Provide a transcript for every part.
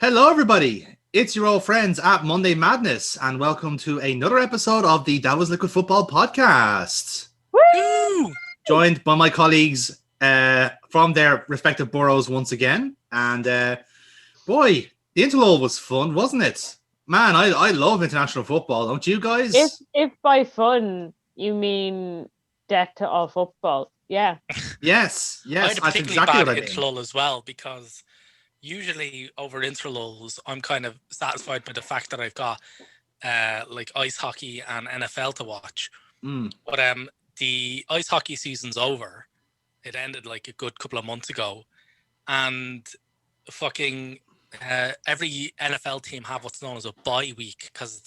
Hello, everybody. It's your old friends at Monday Madness, and welcome to another episode of the That Was Liquid Football podcast. Woo! Joined by my colleagues from their respective boroughs once again. And boy, the interlude was fun, wasn't it? Man, I love international football, don't you guys? If by fun you mean death to all football, yeah. Yes, I had a that's particularly exactly bad what I mean. interlull as well, because usually over interlulls I'm kind of satisfied by the fact that I've got like ice hockey and NFL to watch. But the ice hockey season's over. It ended like a good couple of months ago, and fucking every NFL team have what's known as a bye week because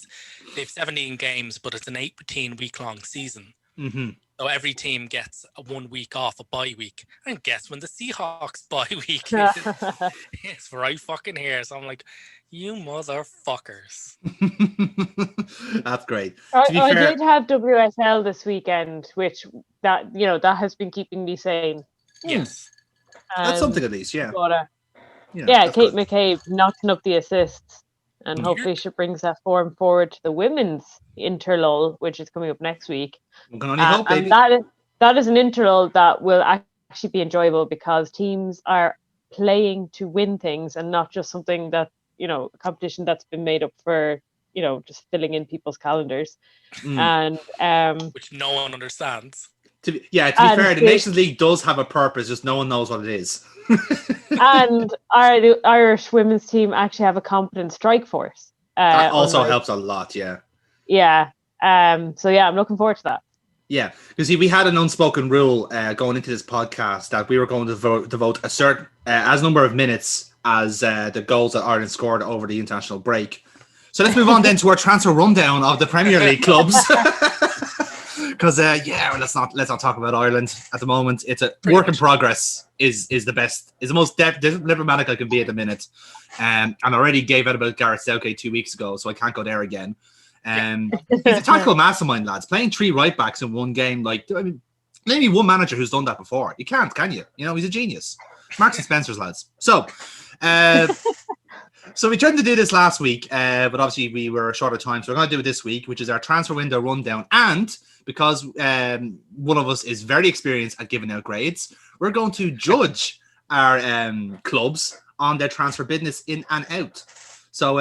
they have 17 games, but it's an 18 week long season. Mm-hmm. So every team gets a 1 week off, a bye week. And guess when the Seahawks bye week is? It's right fucking here. So I'm like, you motherfuckers. That's great. I fair, did have WSL this weekend, which that has been keeping me sane. Yes. That's something at least, yeah. But, That's Kate good. McCabe notching up the assists, and Mhm. hopefully she brings that form forward to the women's interlull, which is coming up next week. We can only hope, baby. And that is an interlull that will actually be enjoyable because teams are playing to win things and not just something that, a competition that's been made up for, just filling in people's calendars. And which no one understands. To be fair, the Nations League does have a purpose, just no one knows what it is. And the Irish women's team actually have a competent strike force. That also helps a lot, yeah. Yeah. So yeah, I'm looking forward to that. Yeah, because we had an unspoken rule going into this podcast that we were going to devote a certain as number of minutes as the goals that Ireland scored over the international break. So let's move on then to our transfer rundown of the Premier League clubs. Because let's not talk about Ireland at the moment. It's a work in progress. Is the most diplomatic I can be at the minute. And I already gave out about Gareth Southgate 2 weeks ago, so I can't go there again. He's a tactical mastermind, lads. Playing 3 right backs in one game, maybe one manager who's done that before. You can't, can you? He's a genius. Marks and Spencer's, lads. So, so we tried to do this last week, but obviously we were short of time, so we're going to do it this week, which is our transfer window rundown. And because one of us is very experienced at giving out grades, we're going to judge our clubs on their transfer business in and out. So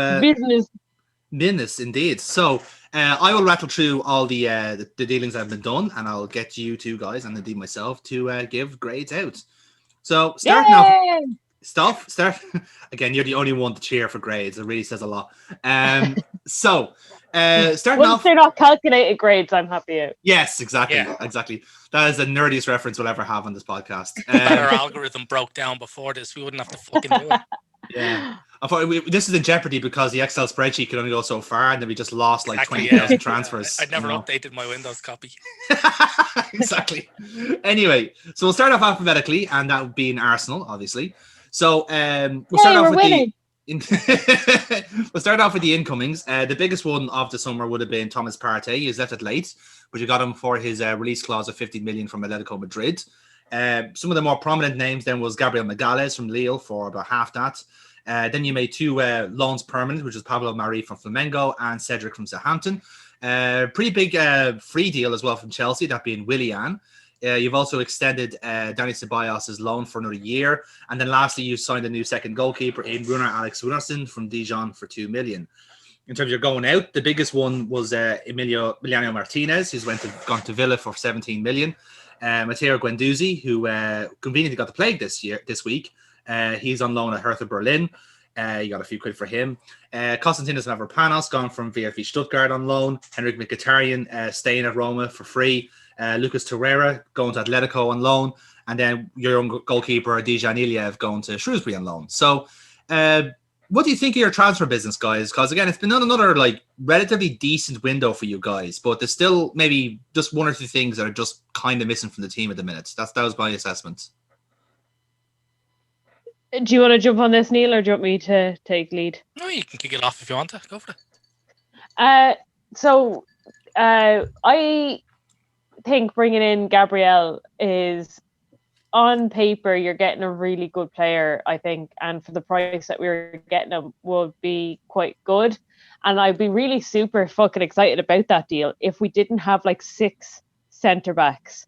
business indeed. So I will rattle through all the dealings that have been done, and I'll get you two guys and indeed myself to give grades out. So starting off. Start again. You're the only one to cheer for grades. It really says a lot. So starting off, they're not calculated grades, I'm happy out. Yes, exactly. That is the nerdiest reference we'll ever have on this podcast. Our algorithm broke down before this. We wouldn't have to fucking do it. Yeah. I thought this is in jeopardy because the Excel spreadsheet could only go so far, and then we just lost 20,000 transfers. I never updated my Windows copy. Exactly. Anyway, so we'll start off alphabetically, and that would be in Arsenal, obviously. So we'll start off with we'll start off with the incomings. The biggest one of the summer would have been Thomas Partey. He's left it late, but you got him for his release clause of 50 million from Atletico Madrid. Some of the more prominent names then was Gabriel Magalhaes from Lille for about half that. Then you made 2 loans permanent, which was Pablo Mari from Flamengo and Cedric from Southampton. Pretty big free deal as well from Chelsea, that being Willian. You've also extended Danny Ceballos' loan for another year. And then lastly, you signed a new second goalkeeper in Runar Alex Runarsson from Dijon for 2 million. In terms of your going out, the biggest one was Emiliano Martinez, who's gone to Villa for 17 million. Matteo Guendouzi, who conveniently got the plague this week. He's on loan at Hertha Berlin. You got a few quid for him. Konstantinos Mavropanos gone from VfB Stuttgart on loan. Henrik Mkhitaryan staying at Roma for free. Lucas Torreira going to Atletico on loan. And then your own goalkeeper, Dejan Iliev, going to Shrewsbury on loan. So what do you think of your transfer business, guys? Because, again, it's been another relatively decent window for you guys. But there's still maybe just 1 or 2 things that are just kind of missing from the team at the minute. That was my assessment. Do you want to jump on this, Neil, or do you want me to take lead? No, you can kick it off if you want to. Go for it. So I think bringing in Gabriel is on paper, you're getting a really good player, I think, and for the price that we were getting him would be quite good. And I'd be really super fucking excited about that deal if we didn't have like 6 centre backs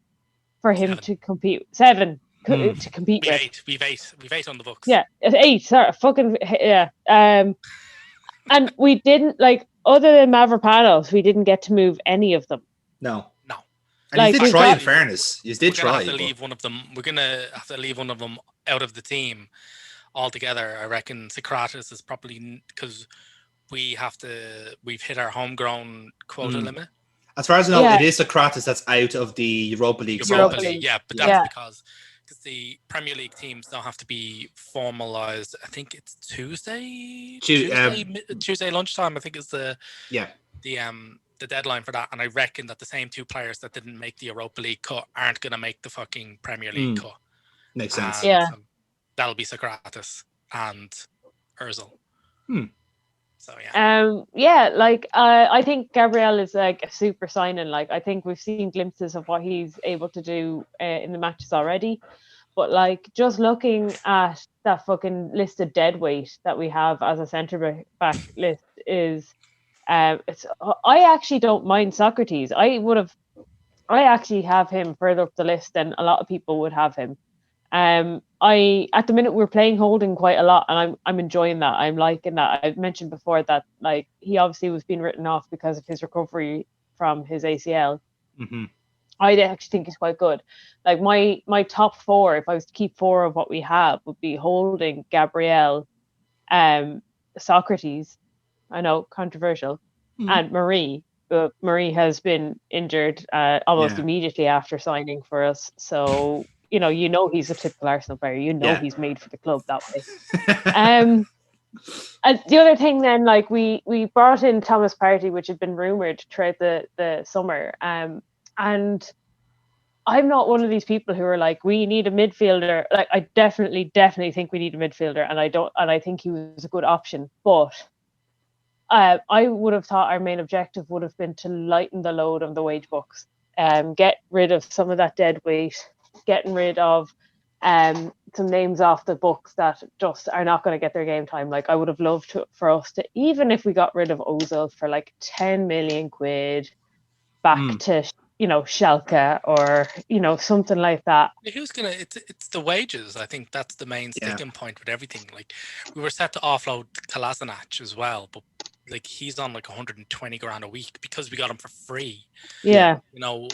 for him to compete. 7 to compete with. We've eight on the books. Yeah, 8. Sorry, fucking yeah. And we didn't like, other than Mavropanos, we didn't get to move any of them. No. And Like, you did try, in fairness. You did try. We're going to have to leave one of them out of the team altogether. I reckon Socrates is probably, because we've hit our homegrown quota limit. As far as I know, it is Socrates that's out of the Europa League. Yeah, but that's because the Premier League teams don't have to be formalized. I think it's Tuesday lunchtime. I think is the deadline for that. And I reckon that the same 2 players that didn't make the Europa League cut aren't going to make the fucking Premier League cut. Makes sense. Yeah, that'll be Socrates and Ozil. So like I think Gabriel is like a super signing. Like, I think we've seen glimpses of what he's able to do in the matches already, but like, just looking at that fucking list of dead weight that we have as a centre back list is I actually don't mind Socrates. I actually have him further up the list than a lot of people would have him. At the minute we're playing holding quite a lot, and I'm enjoying that. I'm liking that. I've mentioned before that like he obviously was being written off because of his recovery from his ACL. I actually think he's quite good. Like, my top 4, if I was to keep 4 of what we have, would be Holding, Gabriel, Socrates. I know, controversial, and Marie. But Marie has been injured almost immediately after signing for us, so. You know he's a typical Arsenal player. He's made for the club that way. And the other thing then, like, we brought in Thomas Partey, which had been rumoured throughout the summer. And I'm not one of these people who are like, we need a midfielder. Like, I definitely think we need a midfielder, and I think he was a good option. But I would have thought our main objective would have been to lighten the load of the wage books, get rid of some of that dead weight. Getting rid of some names off the books that just are not going to get their game time. Like, I would have loved for us to, even if we got rid of Ozil for like 10 million quid back to Schalke or something like that. Who's gonna? It's the wages. I think that's the main sticking point with everything. Like, we were set to offload Kolasinac as well, but like, he's on like 120 grand a week because we got him for free. Yeah.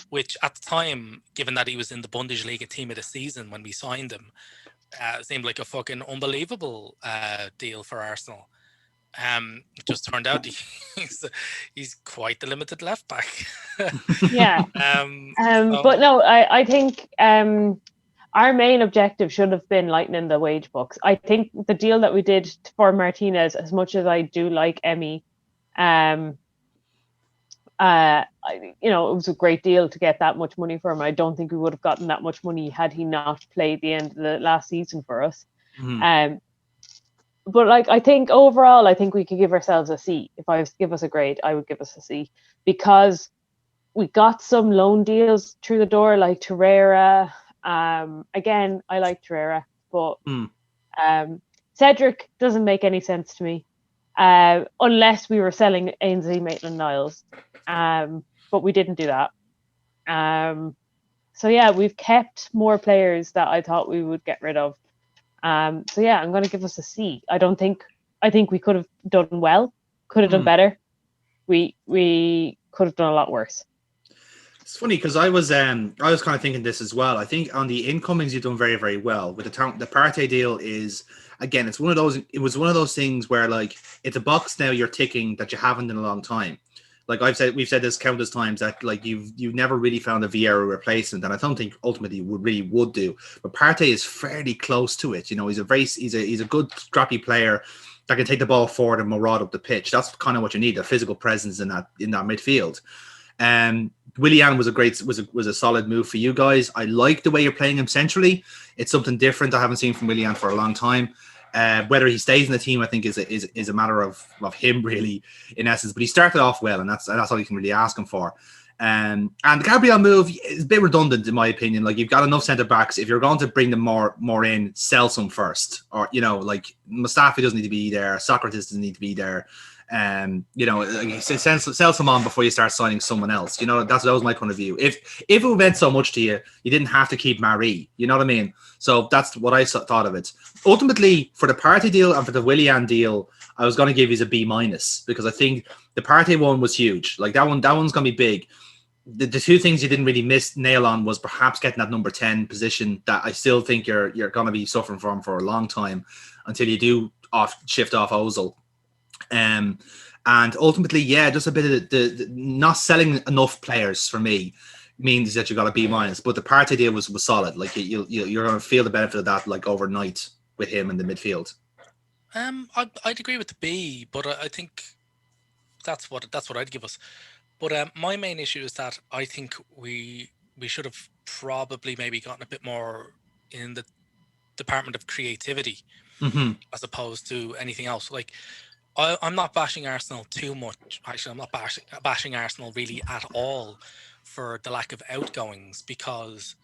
Which at the time, given that he was in the Bundesliga team of the season when we signed him, seemed like a fucking unbelievable deal for Arsenal. It just turned out he's quite the limited left back. Yeah. But no, I think our main objective should have been lightening the wage books. I think the deal that we did for Martinez, as much as I do like Emmy, it was a great deal to get that much money for him. I don't think we would have gotten that much money had he not played the end of the last season for us. But like, I think overall, I think we could give ourselves a C. If I was to give us a grade, I would give us a C, because we got some loan deals through the door, like Torreira. Again, I like Torreira, but Cedric doesn't make any sense to me, unless we were selling Ainsley Maitland-Niles, but we didn't do that. So yeah, we've kept more players that I thought we would get rid of. So yeah, I'm going to give us a C. I think we could have done well, could have done better. We could have done a lot worse. It's funny because I was kind of thinking this as well. I think on the incomings you've done very, very well. With the Partey deal is, again, it was one of those things where, like, it's a box now you're ticking that you haven't in a long time. Like we've said this countless times that, like, you've never really found a Vieira replacement, and I don't think ultimately would do. But Partey is fairly close to it. He's a good scrappy player that can take the ball forward and maraud up the pitch. That's kind of what you need, a physical presence in that midfield. Willian was a solid move for you guys. I like the way you're playing him centrally. It's something different I haven't seen from Willian for a long time. Whether he stays in the team, I think is a matter of him, really, in essence. But he started off well, and that's all you can really ask him for. And the Gabriel move is a bit redundant in my opinion. Like, you've got enough centre backs. If you're going to bring them more in, sell some first, or like Mustafi doesn't need to be there, Socrates doesn't need to be there. Like, sell some on before you start signing someone else. That was my point of view. If it meant so much to you, you didn't have to keep Marie. You know what I mean? So that's what I thought of it. Ultimately, for the Partey deal and for the Willian deal, I was going to give you a B- because I think the Partey one was huge. Like, that one's going to be big. The two things you didn't really nail on was perhaps getting that number 10 position that I still think you're going to be suffering from for a long time until you do shift off Ozil. And ultimately, just a bit of the not selling enough players for me means that you got a B-. But the Partey deal was solid. Like, you're going to feel the benefit of that like overnight with him in the midfield. I'd agree with the B, but I think that's what I'd give us. But my main issue is that I think we should have probably maybe gotten a bit more in the department of creativity as opposed to anything else. Like, I'm not bashing Arsenal too much. Actually, I'm not bashing Arsenal really at all for the lack of outgoings, because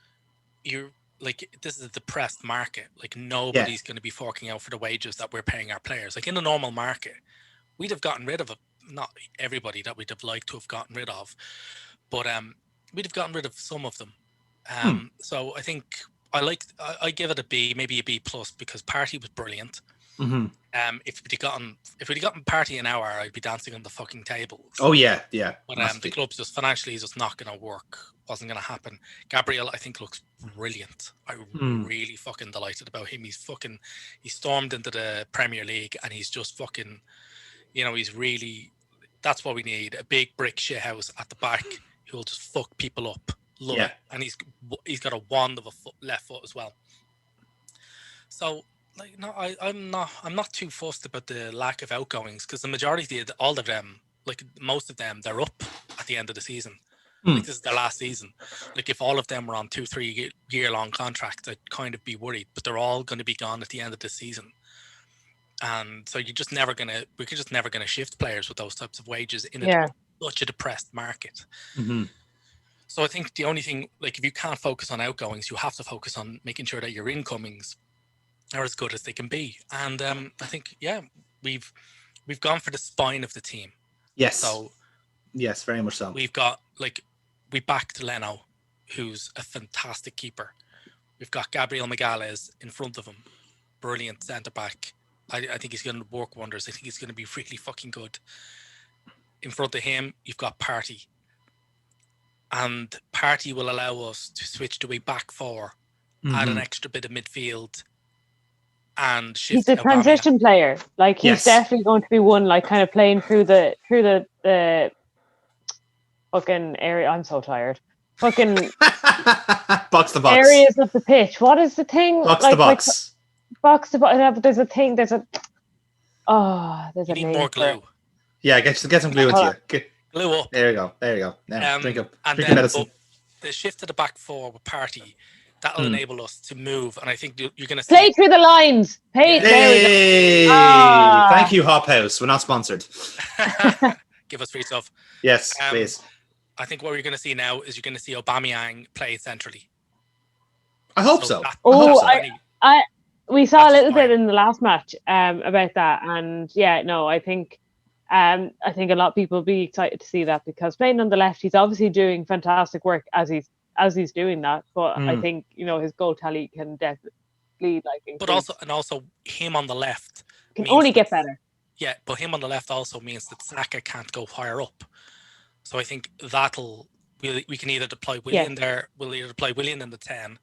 this is a depressed market. Like, nobody's going to be forking out for the wages that we're paying our players. Like, in a normal market, we'd have gotten rid of not everybody that we'd have liked to have gotten rid of, but we'd have gotten rid of some of them. So I think I give it a B, maybe a B+, because Partey was brilliant. If we'd gotten Partey an hour, I'd be dancing on the fucking tables. Oh yeah. But the club's just financially just not going to work. Wasn't going to happen. Gabriel, I think, looks brilliant. I'm really fucking delighted about him. He stormed into the Premier League, and he's just fucking, he's really. That's what we need. A big brick shithouse at the back who will just fuck people up. Love it. And he's got a wand of a left foot as well. So, like, no, I'm not too fussed about the lack of outgoings, because the majority of all of them, like most of them, they're up at the end of the season. Like, this is their last season. Like, if all of them were on 2-3 year long contracts, I'd kind of be worried. But they're all going to be gone at the end of the season. And so we're just never gonna shift players with those types of wages in such a depressed market. So I think the only thing, like, if you can't focus on outgoings, you have to focus on making sure that your incomings are as good as they can be. And I think we've gone for the spine of the team. Yes. So yes, very much so. We've got, like, we backed Leno, who's a fantastic keeper. We've got Gabriel Magalhaes in front of him, brilliant centre back. I think he's going to work wonders. I think he's going to be really fucking good. In front of him, you've got Partey. And Partey will allow us to switch to a back four, add an extra bit of midfield, and shift. He's a transition player. Like, he's definitely going to be one, like, kind of playing through the fucking area. I'm so tired. Fucking box to box areas of the pitch. What is the thing? Box to box. Box to box. But there's a thing. There's a need more glue. Yeah, get some glue into you. Glue up. There you go. Now, drink up. And drink then medicine. The shift to the back four with Partey, that'll enable us to move. And I think you're going to play through the lines. There we go. Thank you, Hop House. We're not sponsored. Give us free stuff. Yes, please. I think what we're going to see now is you're going to see Aubameyang play centrally. I hope so. We saw a little bit in the last match about that, and I think a lot of people will be excited to see that, because playing on the left, he's obviously doing fantastic work as he's doing that. But I think his goal tally can definitely increase. But also him on the left can only get better. Yeah, but him on the left also means that Saka can't go higher up. So I think we can either deploy Willian there. We'll either deploy Willian in the 10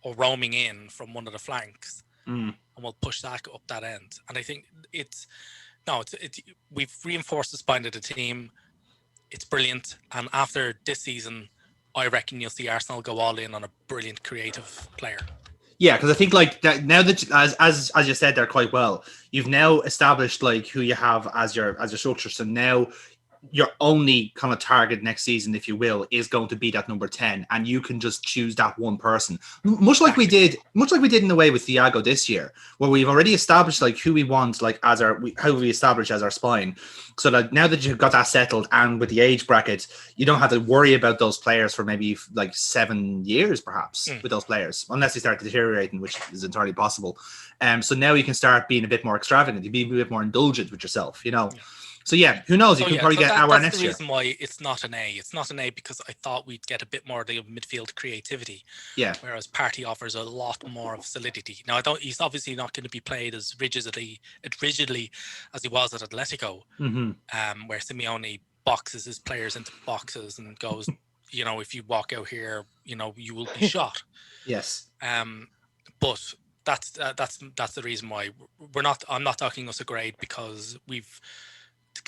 or roaming in from one of the flanks, and we'll push Saka up that end. And I think we've reinforced the spine of the team. It's brilliant. And after this season, I reckon you'll see Arsenal go all in on a brilliant creative player. Yeah, because I think, like, that now that as you said there quite well, you've now established, like, who you have as your structure. So now your only kind of target next season, if you will, is going to be that number 10, and you can just choose that one person. Much like we did in the way with Thiago this year, where we've already established like who we want, like as how we establish as our spine. So that now that you've got that settled, and with the age bracket, you don't have to worry about those players for maybe like 7 years, perhaps, with those players, unless they start deteriorating, which is entirely possible. So now you can start being a bit more extravagant. You be a bit more indulgent with yourself, you know. Yeah. So yeah, who knows? You could probably get our next year. That's the reason why it's not an A. It's not an A because I thought we'd get a bit more of the midfield creativity. Yeah. Whereas Partey offers a lot more of solidity. Now, he's obviously not going to be played as rigidly as he was at Atletico, where Simeone boxes his players into boxes and goes, you know, if you walk out here, you know, you will be shot. Yes. But that's the reason why I'm not talking us a grade because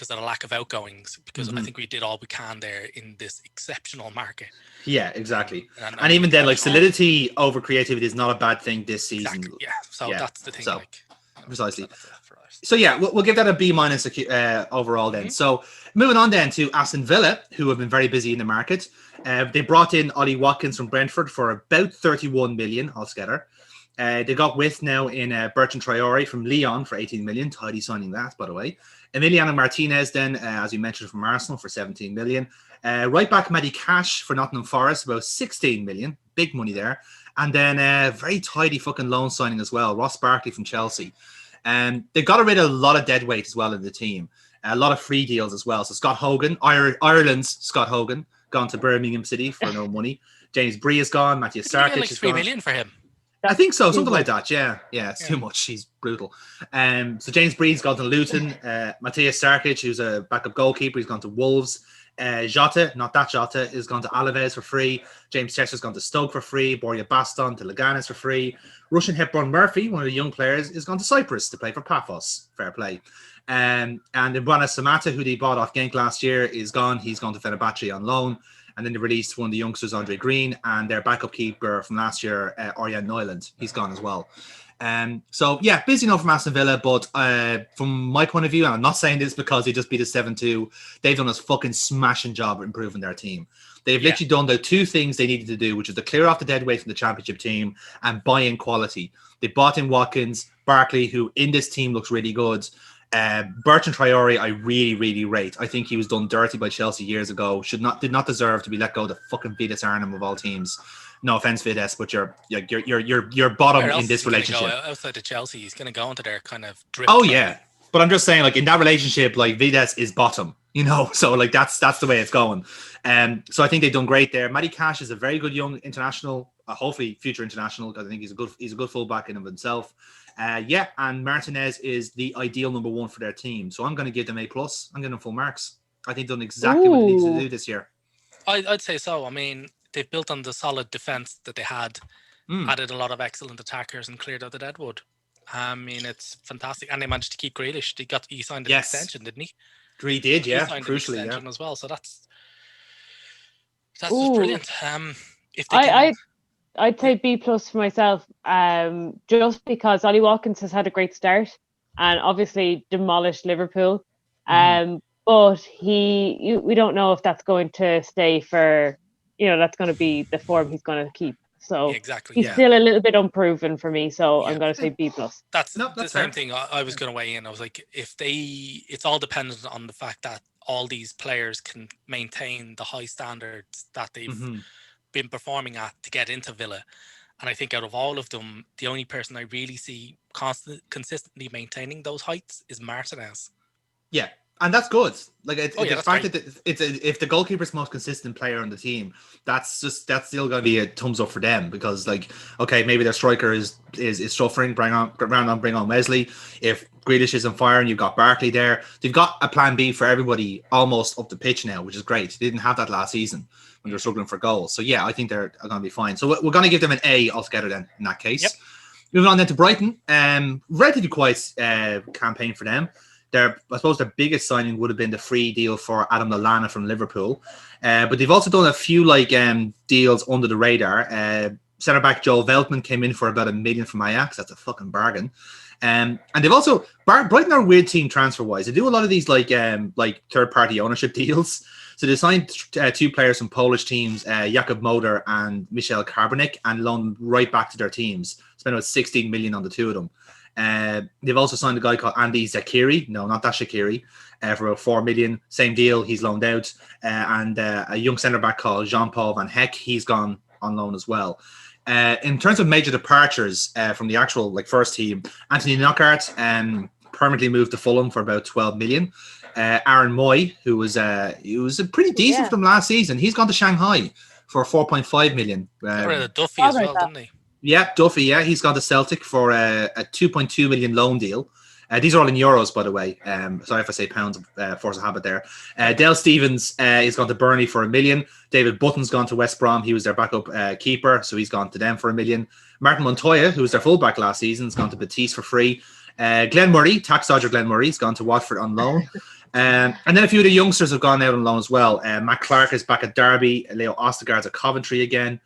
of the lack of outgoings, because I think we did all we can there in this exceptional market. Yeah, exactly. And even then, like, solidity over creativity is not a bad thing this season. Exactly. Yeah. So that's the thing. So, precisely. So yeah, we'll give that a B- overall then. So moving on then to Aston Villa, who have been very busy in the market. They brought in Ollie Watkins from Brentford for about 31 million altogether. They got with now in Bertrand Traore from Lyon for 18 million. Tidy signing that, by the way. Emiliano Martinez then, as you mentioned, from Arsenal for 17 million. Right back Matty Cash for Nottingham Forest, about 16 million. Big money there. And then very tidy fucking loan signing as well. Ross Barkley from Chelsea. They got rid of a lot of dead weight as well in the team. A lot of free deals as well. So Scott Hogan, Ireland's Scott Hogan, gone to Birmingham City for no money. James Bree is gone. Matthias Sarkic like 3 million for him. I think so, something like that. Yeah, it's too much. He's brutal. So James Breed's gone to Luton. Matthias Sarkic, who's a backup goalkeeper, he's gone to Wolves. Jota, not that Jota, is gone to Alaves for free. James Chester's gone to Stoke for free. Borja Baston to Leganes for free. Russian Hepburn Murphy, one of the young players, is gone to Cyprus to play for Paphos. Fair play. And Ibrana Samata, who they bought off Genk last year, is gone. He's gone to Fenerbahce on loan. And then they released one of the youngsters, Andre Green, and their backup keeper from last year, Orjan Neuland. He's gone as well. So, yeah, busy enough from Aston Villa, but from my point of view, and I'm not saying this because they just beat us 7-2, they've done a fucking smashing job at improving their team. They've literally done the two things they needed to do, which is to clear off the dead weight from the championship team and buy in quality. They bought in Watkins, Barkley, who in this team looks really good. Bertrand Traore, I really, really rate. I think he was done dirty by Chelsea years ago. Did not deserve to be let go of the fucking Vides Arnhem of all teams. No offense, Vides, but you're bottom in this relationship. Outside of Chelsea, he's going to go into their kind of drip. Oh yeah, but I'm just saying, like in that relationship, like Vides is bottom. You know, so like that's the way it's going. So I think they've done great there. Matty Cash is a very good young international, hopefully future international, because I think he's a good fullback in of himself. And Martinez is the ideal number one for their team. So I'm going to give them A+. I'm giving them full marks. I think they've done exactly what they need to do this year. I'd say so. I mean, they've built on the solid defense that they had, added a lot of excellent attackers and cleared out the deadwood. I mean, it's fantastic. And they managed to keep Grealish. He signed an extension, didn't he? He did, yeah. He signed crucially, an extension yeah. as well. So that's just brilliant. If they I'd say B+ for myself, just because Ollie Watkins has had a great start and obviously demolished Liverpool. But we don't know if that's going to stay for, that's going to be the form he's going to keep. So he's still a little bit unproven for me. So I'm going to say B+. That's the same thing I was going to weigh in. I was like, it's all dependent on the fact that all these players can maintain the high standards that they've been performing at to get into Villa. And I think out of all of them, the only person I really see consistently maintaining those heights is Martinez. Yeah, and that's good. Like the fact that if the goalkeeper's most consistent player on the team, that's still going to be a thumbs up for them, because maybe their striker is suffering. Bring on Wesley. If Grealish is on fire and you've got Barkley there, they've got a plan B for everybody almost up the pitch now, which is great. They didn't have that last season when they were struggling for goals. So yeah, I think they're going to be fine. So we're going to give them an A altogether then in that case. Yep. Moving on then to Brighton, relatively quiet campaign for them. I suppose their biggest signing would have been the free deal for Adam Lallana from Liverpool. But they've also done a few deals under the radar. Centre-back Joel Veltman came in for about $1 million from Ajax. That's a fucking bargain. And they've also Brighton are a weird team transfer wise. They do a lot of these like third party ownership deals. So they signed two players from Polish teams, Jakub Moder and Michel Karbanik, and loaned right back to their teams. Spent about 16 million on the two of them. They've also signed a guy called Andy Zakiri. No, not that Shaqiri. For about 4 million. Same deal. He's loaned out. And a young centre back called Jean-Paul Van Heck. He's gone on loan as well. In terms of major departures from the actual first team, Anthony Knockaert permanently moved to Fulham for about 12 million. Aaron Moy, who was pretty decent for them last season, he's gone to Shanghai for 4.5 million. Duffy as well, didn't he? Yeah, Duffy. Yeah, he's gone to Celtic for a 2.2 million loan deal. These are all in euros, by the way. Sorry if I say pounds, force of habit there. Dale Stevens is gone to Burnley for 1 million. David Button's gone to West Brom. He was their backup keeper, so he's gone to them for 1 million. Martin Montoya, who was their fullback last season, has gone to Betis for free. Glenn Murray, tax dodger Glenn Murray, has gone to Watford on loan. And then a few of the youngsters have gone out on loan as well. Matt Clark is back at Derby. Leo Ostergaard's at Coventry again.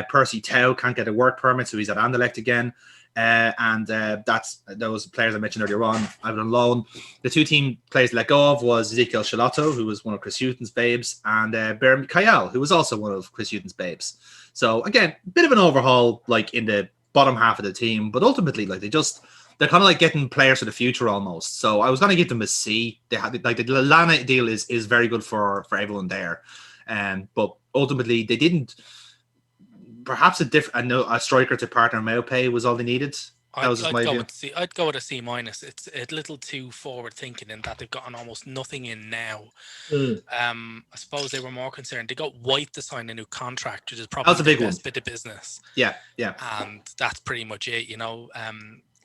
Percy Tau can't get a work permit, so he's at Anderlecht again. That's those players I mentioned earlier on. I've on loan. The two team players let go of was Ezekiel Shalotto, who was one of Chris Hughton's babes, and Bear Kayal, who was also one of Chris Hughton's babes. So again, bit of an overhaul in the bottom half of the team, but ultimately they're kind of getting players for the future almost. So I was going to give them a C. They had the Lallana deal is very good for everyone there, but ultimately they didn't. Perhaps a striker to partner Maupay was all they needed. I'd go with a C minus. It's a little too forward thinking in that they've gotten almost nothing in now. I suppose they were more concerned. They got White to sign a new contract, which is probably the best bit of business. Yeah. And that's pretty much it.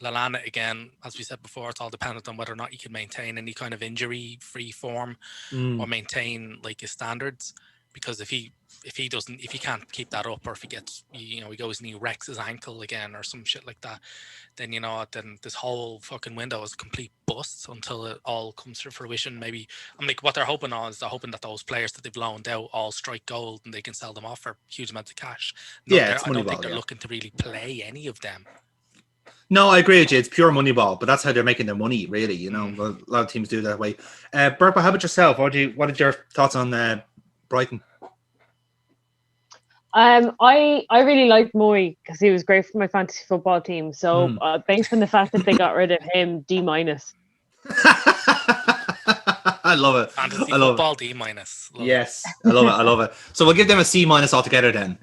Lallana, again, as we said before, it's all dependent on whether or not he can maintain any kind of injury-free form or maintain his standards. Because if he can't keep that up, or if he gets, he goes and he wrecks his ankle again or some shit like that, then then this whole fucking window is a complete bust until it all comes to fruition. Maybe what they're hoping on is that those players that they've loaned out all strike gold and they can sell them off for huge amounts of cash. I don't think they're looking to really play any of them. No, I agree with you. It's pure money ball, but that's how they're making their money, really. A lot of teams do that way. Burpa, how about yourself? What are your thoughts on Brighton? I really liked Moy because he was great for my fantasy football team. So based on the fact that they got rid of him, D minus. I love it. Fantasy football D minus. Yes, I love it. So we'll give them a C minus altogether then.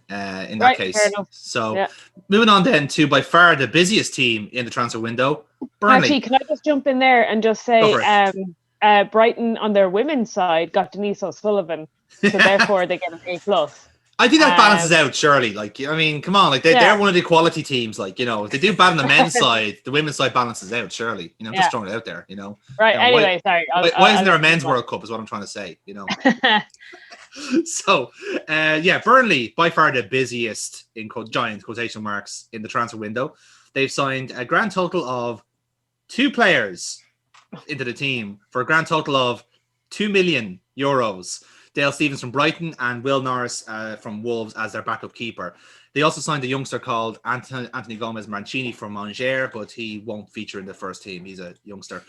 In that case. So moving on then to by far the busiest team in the transfer window, Burnley. Actually, can I just jump in there and just say, Brighton on their women's side got Denise O'Sullivan, so therefore they get an A+. I think that balances out, surely. Come on, they're one of the quality teams. If they do bad on the men's side, the women's side balances out, surely. Just throwing it out there, Right. Anyway, sorry. Why isn't there a men's World Cup? Is what I'm trying to say. So, Burnley by far the busiest in giant quotation marks in the transfer window. They've signed a grand total of 2 players into the team for a grand total of €2 million. Dale Stevens from Brighton and Will Norris from Wolves as their backup keeper. They also signed a youngster called Anthony Gomez Mancini from Angers, but he won't feature in the first team. He's a youngster.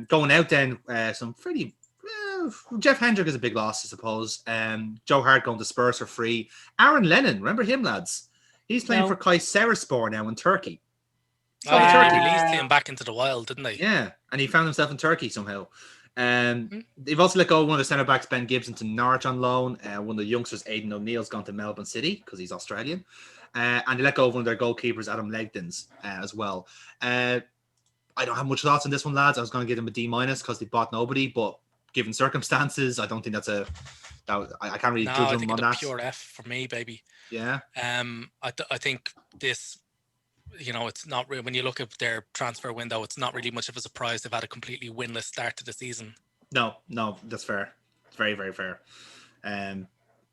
Going out then, some pretty... Jeff Hendrick is a big loss, I suppose. Joe Hart going to Spurs for free. Aaron Lennon, remember him, lads? He's playing for Kayserispor now in Turkey. They released him back into the wild, didn't they? Yeah, and he found himself in Turkey somehow. They've also let go of one of the centre backs, Ben Gibson, to Norwich on loan. One of the youngsters, Aidan O'Neill's gone to Melbourne City because he's Australian. And they let go of one of their goalkeepers, Adam Legdons, as well. I don't have much thoughts on this one, lads. I was going to give them a D- because they bought nobody, but given circumstances, I don't think I can't really judge them on that. Pure F for me, baby. Yeah. I think this. It's not really, when you look at their transfer window, it's not really much of a surprise they've had a completely winless start to the season. No, that's fair. It's very, very fair. How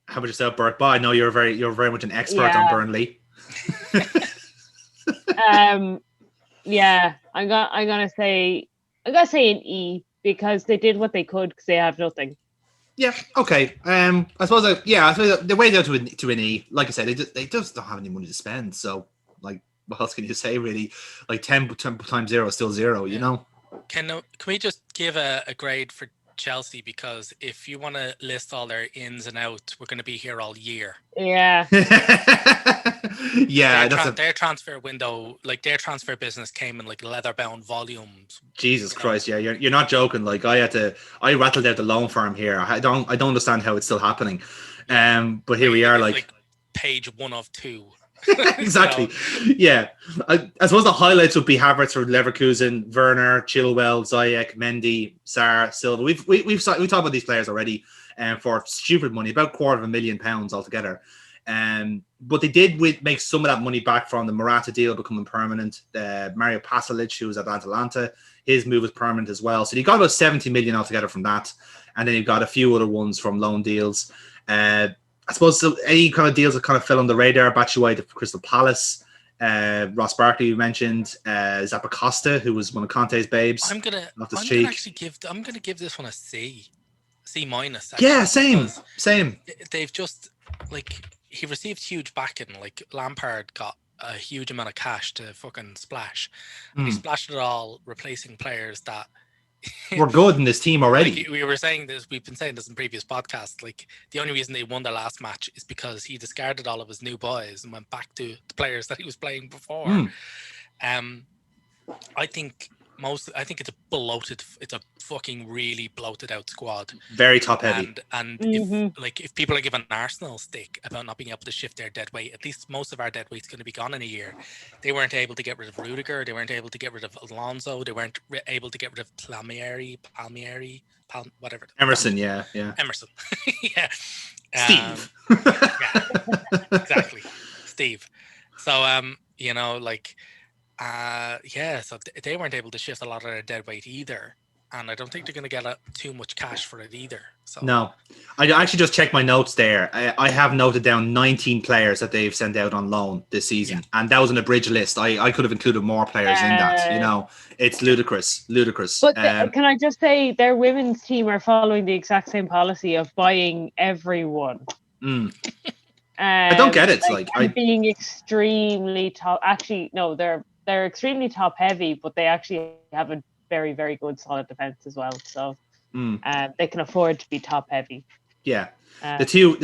about yourself, Bert? I know you're very much an expert on Burnley. I'm gonna say an E because they did what they could because they have nothing. Yeah. Okay. I suppose the way down to an E. Like I said, they just don't have any money to spend. So what else can you say really? Like 10 times 0 is still 0, you know? Can we just give a grade for Chelsea, because if you want to list all their ins and outs, we're going to be here all year. Yeah. Yeah, their transfer window, like their transfer business came in like leather-bound volumes. Jesus Christ, yeah, you're not joking. Like I rattled out the loan firm here. I don't understand how it's still happening. But here we are, like page 1 of 2. Exactly. Yeah. I suppose the highlights would be Havertz for Leverkusen, Werner, Chilwell, Ziyech, Mendy, Sarr, Silva. We've talked about these players already for stupid money, about £250,000 altogether. But they did make some of that money back from the Morata deal becoming permanent. Mario Pasalic, who was at Atalanta, his move was permanent as well. So you got about 70 million altogether from that. And then you've got a few other ones from loan deals. I suppose any kind of deals that kind of fell on the radar, Batshuayi to Crystal Palace, Ross Barkley you mentioned, Zappacosta, who was one of Conte's babes. I'm gonna give this one a C minus. Yeah, same. They've just, like, he received huge backing. Like Lampard got a huge amount of cash to fucking splash, and he splashed it all replacing players that we're good in this team already. Like, we've been saying this in previous podcasts. Like, the only reason they won their last match is because he discarded all of his new boys and went back to the players that he was playing before. I think it's a fucking really bloated out squad. Very top heavy. And if people are giving Arsenal stick about not being able to shift their dead weight, at least most of our dead weight's going to be gone in a year. They weren't able to get rid of Rudiger. They weren't able to get rid of Alonso. They weren't able to get rid of Palmieri, whatever. Emerson, yeah. Emerson, yeah. Steve. Yeah, exactly, Steve. So so they weren't able to shift a lot of their dead weight either, and I don't think they're going to get too much cash for it either. So no, I actually just checked my notes there. I have noted down 19 players that they've sent out on loan this season, and that was an abridged list. I could have included more players in that. You know, it's ludicrous. But can I just say, their women's team are following the exact same policy of buying everyone. I don't get it. Being extremely top. Actually, no, they're extremely top heavy, but they actually have a very, very good solid defense as well. So they can afford to be top heavy. Yeah. The two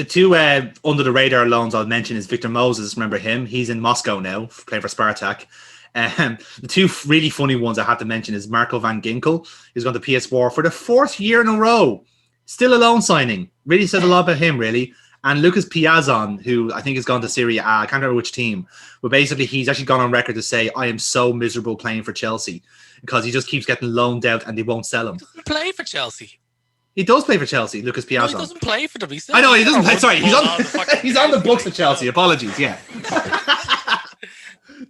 under the radar loans I'll mention is Victor Moses. Remember him? He's in Moscow now, playing for Spartak. The two really funny ones I have to mention is Marco van Ginkel, who's gone to PSV for the 4th year in a row. Still a loan signing. Really says a lot about him, really. And Lucas Piazon, who I think has gone to Serie A, I can't remember which team, but basically he's actually gone on record to say, I am so miserable playing for Chelsea, because he just keeps getting loaned out and they won't sell him. He doesn't play for Chelsea. He does play for Chelsea, Lucas Piazon. No, he doesn't play for them. I know, he doesn't play. Sorry, he's on the books of Chelsea. Apologies, yeah.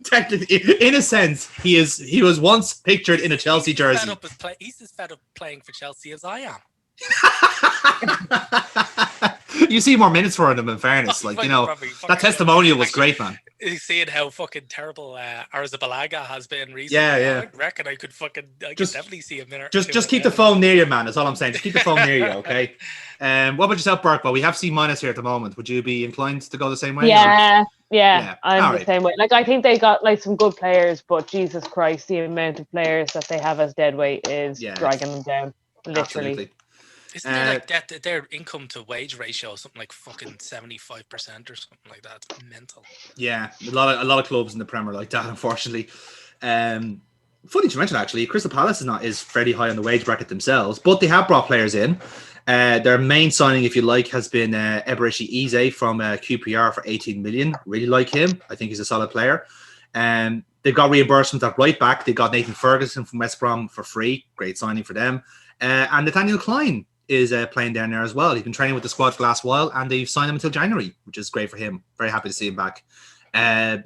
Technically, in a sense, he was once pictured in a Chelsea jersey. He's as fed up playing for Chelsea as I am. You see more minutes for him, in fairness. That testimonial was great, man. Seeing how fucking terrible Arrizabalaga has been recently. Yeah. I reckon I could definitely see him there. Just keep the phone near you, man. That's all I'm saying. Just keep the phone near you, okay? What about yourself, Burke? Well, we have C- here at the moment. Would you be inclined to go the same way? Yeah. I'm the same way. Like, I think they got some good players, but Jesus Christ, the amount of players that they have as dead weight is dragging them down. Literally. Absolutely. Isn't it like that? Their income to wage ratio is something like fucking 75% or something like that? It's mental. Yeah, a lot of clubs in the Premier like that, unfortunately. Funny to mention, actually, Crystal Palace is fairly high on the wage bracket themselves, but they have brought players in. Their main signing, if you like, has been Eberechi Eze from QPR for 18 million. Really like him. I think he's a solid player. They've got reimbursements at right back. They got Nathan Ferguson from West Brom for free. Great signing for them. And Nathaniel Klein is playing down there as well. He's been training with the squad for the last while, and they've signed him until January, which is great for him. Very happy to see him back. And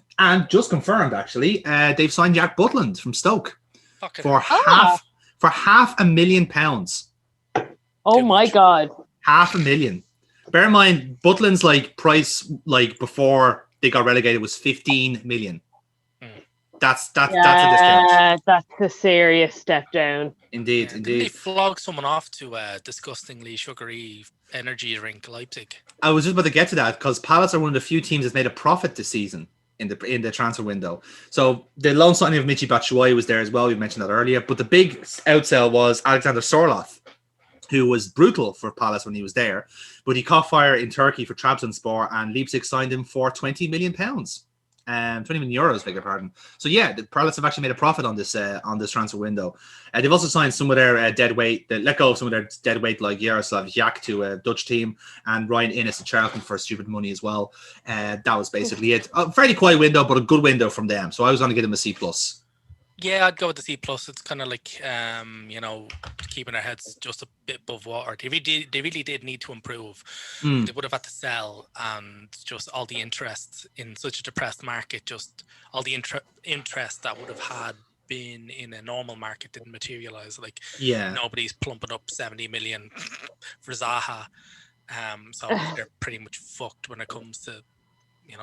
just confirmed, actually, they've signed Jack Butland from Stoke for £500,000. Oh my God. £500,000. Bear in mind, Butland's price before they got relegated was 15 million. That's a discount. That's a serious step down. Indeed. Didn't they flog someone off to a disgustingly sugary energy drink, Leipzig? I was just about to get to that, because Palace are one of the few teams that's made a profit this season. in the transfer window. So the loan signing of Michy Batshuayi was there as well. We mentioned that earlier. But the big outsell was Alexander Sorloth, who was brutal for Palace when he was there. But he caught fire in Turkey for Trabzonspor, and Leipzig signed him for £20 million. 20 million euros, beg your pardon. So yeah, the Palace have actually made a profit on this transfer window. They've also signed some of their dead weight. They let go of some of their dead weight, like Jaroslav Jak to a Dutch team, and Ryan Innes to Charlton for stupid money as well. That was basically it. A fairly quiet window, but a good window from them. So I was going to give them a C+. Yeah, I'd go with the C+. It's kind of like, keeping their heads just a bit above water. They really did need to improve. They would have had to sell, and just all the interest in such a depressed market, just all the interest that would have had been in a normal market didn't materialize. Like, nobody's plumping up 70 million for Zaha. So they're pretty much fucked when it comes to,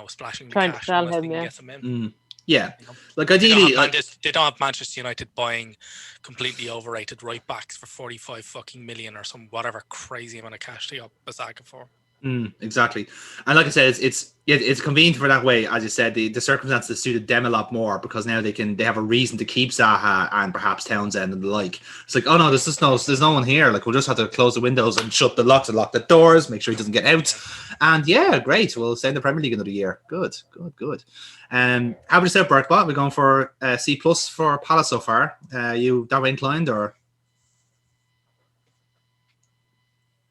splashing the Trying cash to sell unless him, they can get them in. Yeah, like ideally, they don't have Manchester United buying completely overrated right backs for 45 fucking million or some whatever crazy amount of cash they got Basaka for. Exactly, and like I said, it's convenient for that way. As you said, the circumstances suited them a lot more because now they have a reason to keep Zaha and perhaps Townsend and the like. It's like, oh no, there's no one here. Like, we'll just have to close the windows and shut the locks and lock the doors, make sure he doesn't get out. And yeah, great. We'll stay in the Premier League another year. Good. How about yourself, Bertbot? We're going for C+ for Palace so far. You that way inclined or?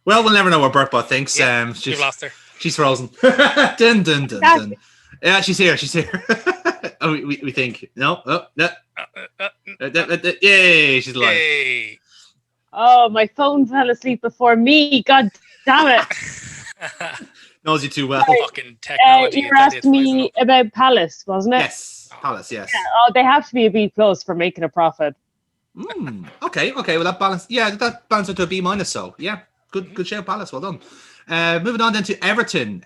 Well, we'll never know what Bertbot thinks. You've lost her. She's frozen. dun, dun, dun, dun. Yeah, she's here. Oh, we think. No. Oh, no. Yay, she's alive. Yay. Oh, my phone fell asleep before me. God damn it. Knows you too well. Fucking technology. You were asking me about Palace, wasn't it? Yes, Palace, yes. Yeah, they have to be a B+ for making a profit. Okay. Well, that balance it to a B-. So, yeah. Good shout, Palace. Well done. Moving on then to Everton.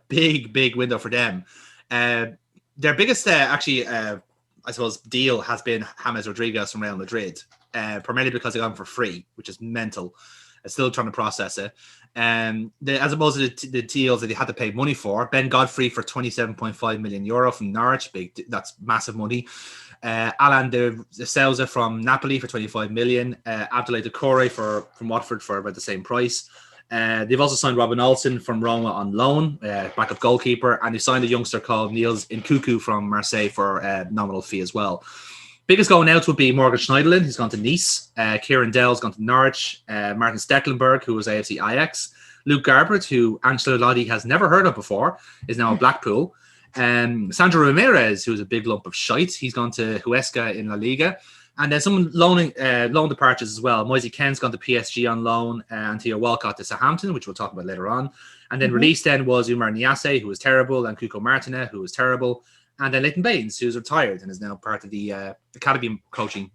Big window for them. Their biggest, I suppose, deal has been James Rodriguez from Real Madrid. Primarily because they got him for free, which is mental. I'm still trying to process it. As opposed to the deals that they had to pay money for, Ben Godfrey for €27.5 million from Norwich. That's massive money. Alan de Souza from Napoli for 25 million. Abdoulaye Doucouré from Watford for about the same price. They've also signed Robin Olsen from Roma on loan, backup goalkeeper, and they signed a youngster called Niels Nkuku from Marseille for a nominal fee as well. Biggest going out would be Morgan Schneiderlin, who's gone to Nice. Kieran Dell's gone to Norwich. Martin Stecklenburg, who was AFC Ajax. Luke Garbert, who Ancelotti has never heard of before, is now at Blackpool. Sandro Ramirez, who's a big lump of shite. He's gone to Huesca in La Liga. And then some loan departures as well. Moise Ken's gone to PSG on loan, and Theo Walcott to Southampton, which we'll talk about later on. And then released then was Umar Niasse, who was terrible, and Cuco Martina, who was terrible. And then Leighton Baines, who's retired and is now part of the academy coaching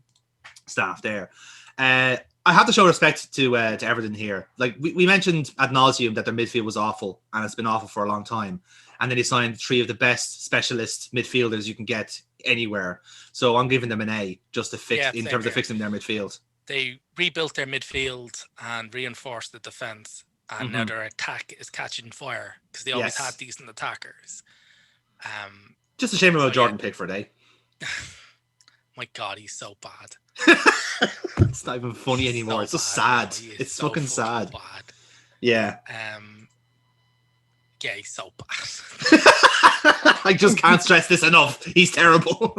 staff there. I have to show respect to Everton here. Like we mentioned ad nauseum that their midfield was awful, and it's been awful for a long time. And then he signed 3 of the best specialist midfielders you can get anywhere. So I'm giving them an A just to fix in terms of fixing their midfield. They rebuilt their midfield and reinforced the defense, and now their attack is catching fire because they always had decent attackers. Just a shame about Jordan Pickford, eh? My God, he's so bad. It's not even funny anymore. It's just sad. It's so fucking sad. Bad. Yeah. Yeah, he's so bad. I just can't stress this enough. He's terrible.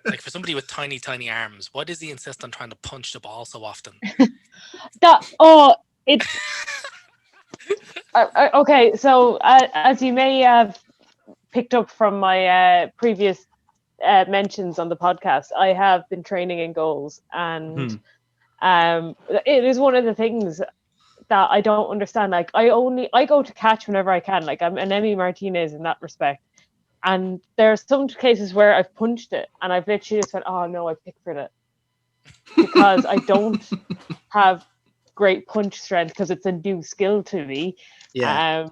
Like, for somebody with tiny arms, why does he insist on trying to punch the ball so often? Okay, so as you may have picked up from my previous mentions on the podcast, I have been training in goals, and it is one of the things that I don't understand. Like, I go to catch whenever I can. Like, I'm an Emi Martinez in that respect. And there are some cases where I've punched it and I've literally just went, oh no, I Pickford it. Because I don't have great punch strength because it's a new skill to me. Yeah.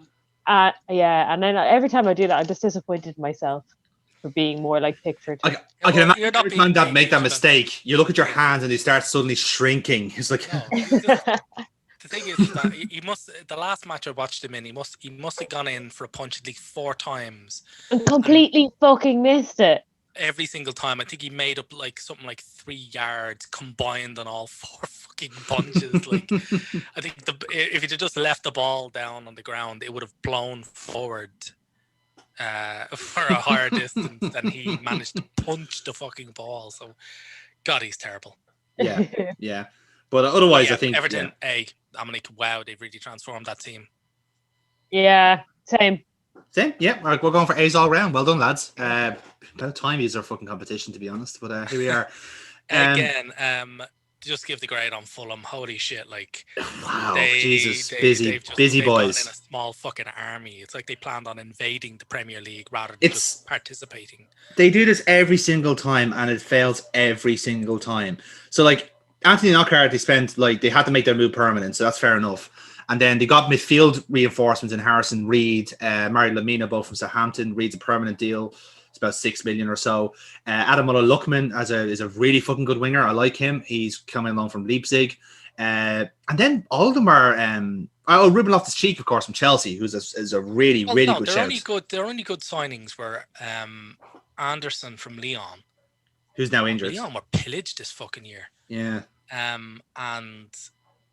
And then every time I do that, I'm just disappointed in myself for being more like Pickford. I can imagine every time that make that mistake, you look at your hands and they start suddenly shrinking. It's like... The The thing is that he must. The last match I watched him in, he must have gone in for a punch at least 4 times and completely fucking missed it. Every single time. I think he made up like something like 3 yards combined on all 4 fucking punches. Like, I think if he'd just left the ball down on the ground, it would have blown forward for a higher distance than he managed to punch the fucking ball. So, God, he's terrible. Yeah. But otherwise, I think Everton. Dominic. Wow, they've really transformed that team. Yeah, same. Yeah, we're going for A's all round. Well done, lads. About time is our fucking competition, to be honest. But here we are. Again, just give the grade on Fulham. Holy shit! Like, wow, Jesus, they've busy boys. In a small fucking army. It's like they planned on invading the Premier League rather than just participating. They do this every single time, and it fails every single time. So, like Anthony Knockaert, they had to make their move permanent, so that's fair enough. And then they got midfield reinforcements in Harrison Reed, Mario Lamina, both from Southampton. Reed's a permanent deal. It's about 6 million or so. Adam Muller-Luckman is a really fucking good winger. I like him. He's coming along from Leipzig. And then all of them are... Ruben Loftus-Cheek, of course, from Chelsea, is a really good shout. Their only good signings were Anderson from Lyon. Who's now injured. Lyon were pillaged this fucking year. Yeah. And...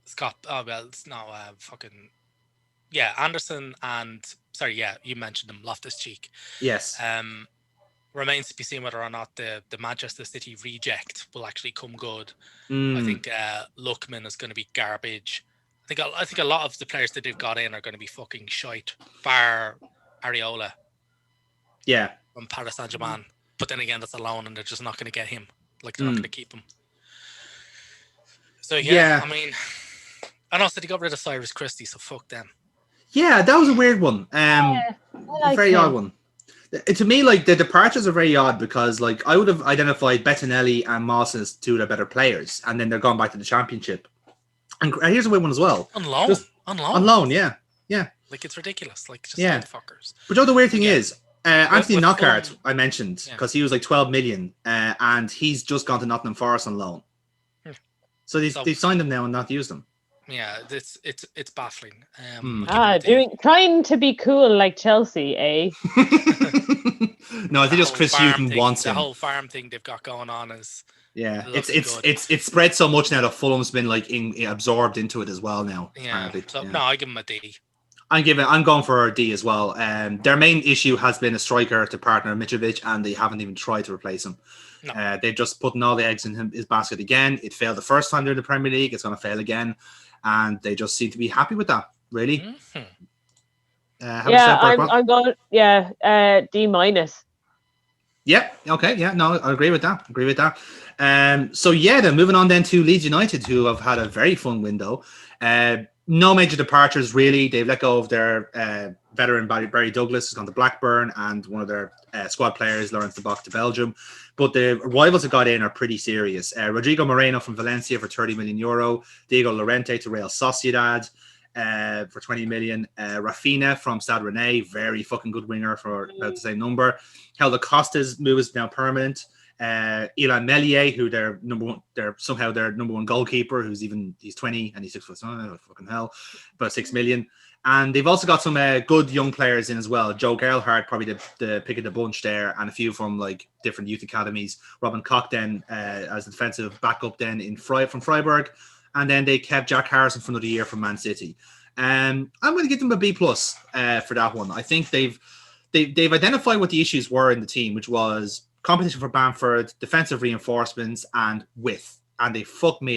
Scott, it's not fucking... Yeah, Anderson and... Sorry, yeah, you mentioned them, Loftus-Cheek. Yes. Remains to be seen whether or not the Manchester City reject will actually come good. I think Luckman is going to be garbage. I think a lot of the players that they've got in are going to be fucking shite. Bar Areola. Yeah. From Paris Saint-Germain. But then again, that's a loan and they're just not going to get him. Like, they're not going to keep him. So, yeah, I mean... And also, they got rid of Cyrus Christie, so fuck them. Yeah, that was a weird one. Very odd one. To me, like, the departures are very odd because, like, I would have identified Bettinelli and Moss as 2 of the better players, and then they're gone back to the Championship. And here's a weird one as well. On loan. On loan, yeah. Like, it's ridiculous. Like, just fuckers. But the weird thing is, Anthony Knockaert, I mentioned, because he was like 12 million, and he's just gone to Nottingham Forest on loan. So they've signed him now and not used him. Yeah, it's baffling. Trying to be cool like Chelsea, eh? No, I think just Chris Hughton wants him. The whole farm thing they've got going on is it's spread so much now that Fulham's been like absorbed into it as well now. Yeah. No, I give him a D. I'm going for a D as well. Their main issue has been a striker to partner Mitrovic, and they haven't even tried to replace him. No. They've just put all the eggs in his basket again. It failed the first time they're in the Premier League. It's going to fail again. And they just seem to be happy with that, really. Mm-hmm. I'm going, D minus. Yeah, okay, yeah, no, I agree with that. Then moving on then to Leeds United, who have had a very fun window. No major departures, really. They've let go of their veteran Barry Douglas, who's gone to Blackburn, and one of their squad players, Lawrence de Bock, to Belgium. But the rivals that got in are pretty serious. Rodrigo Moreno from Valencia for 30 million euro. Diego Llorente to Real Sociedad for 20 million. Rafinha from Stade Rennais, very fucking good winger for about the same number. Helder Costa's move is now permanent. Ilan Meslier, who they're their number one goalkeeper, he's 20 and he's 6 foot. Oh, fucking hell, about 6 million. And they've also got some good young players in as well. Joe Gerhardt, probably the pick of the bunch there, and a few from like different youth academies. Robin Koch then as the defensive backup then from Freiburg, and then they kept Jack Harrison for another year from Man City. I'm going to give them a B+ for that one. I think they've identified what the issues were in the team, which was competition for Bamford, defensive reinforcements, and width. And they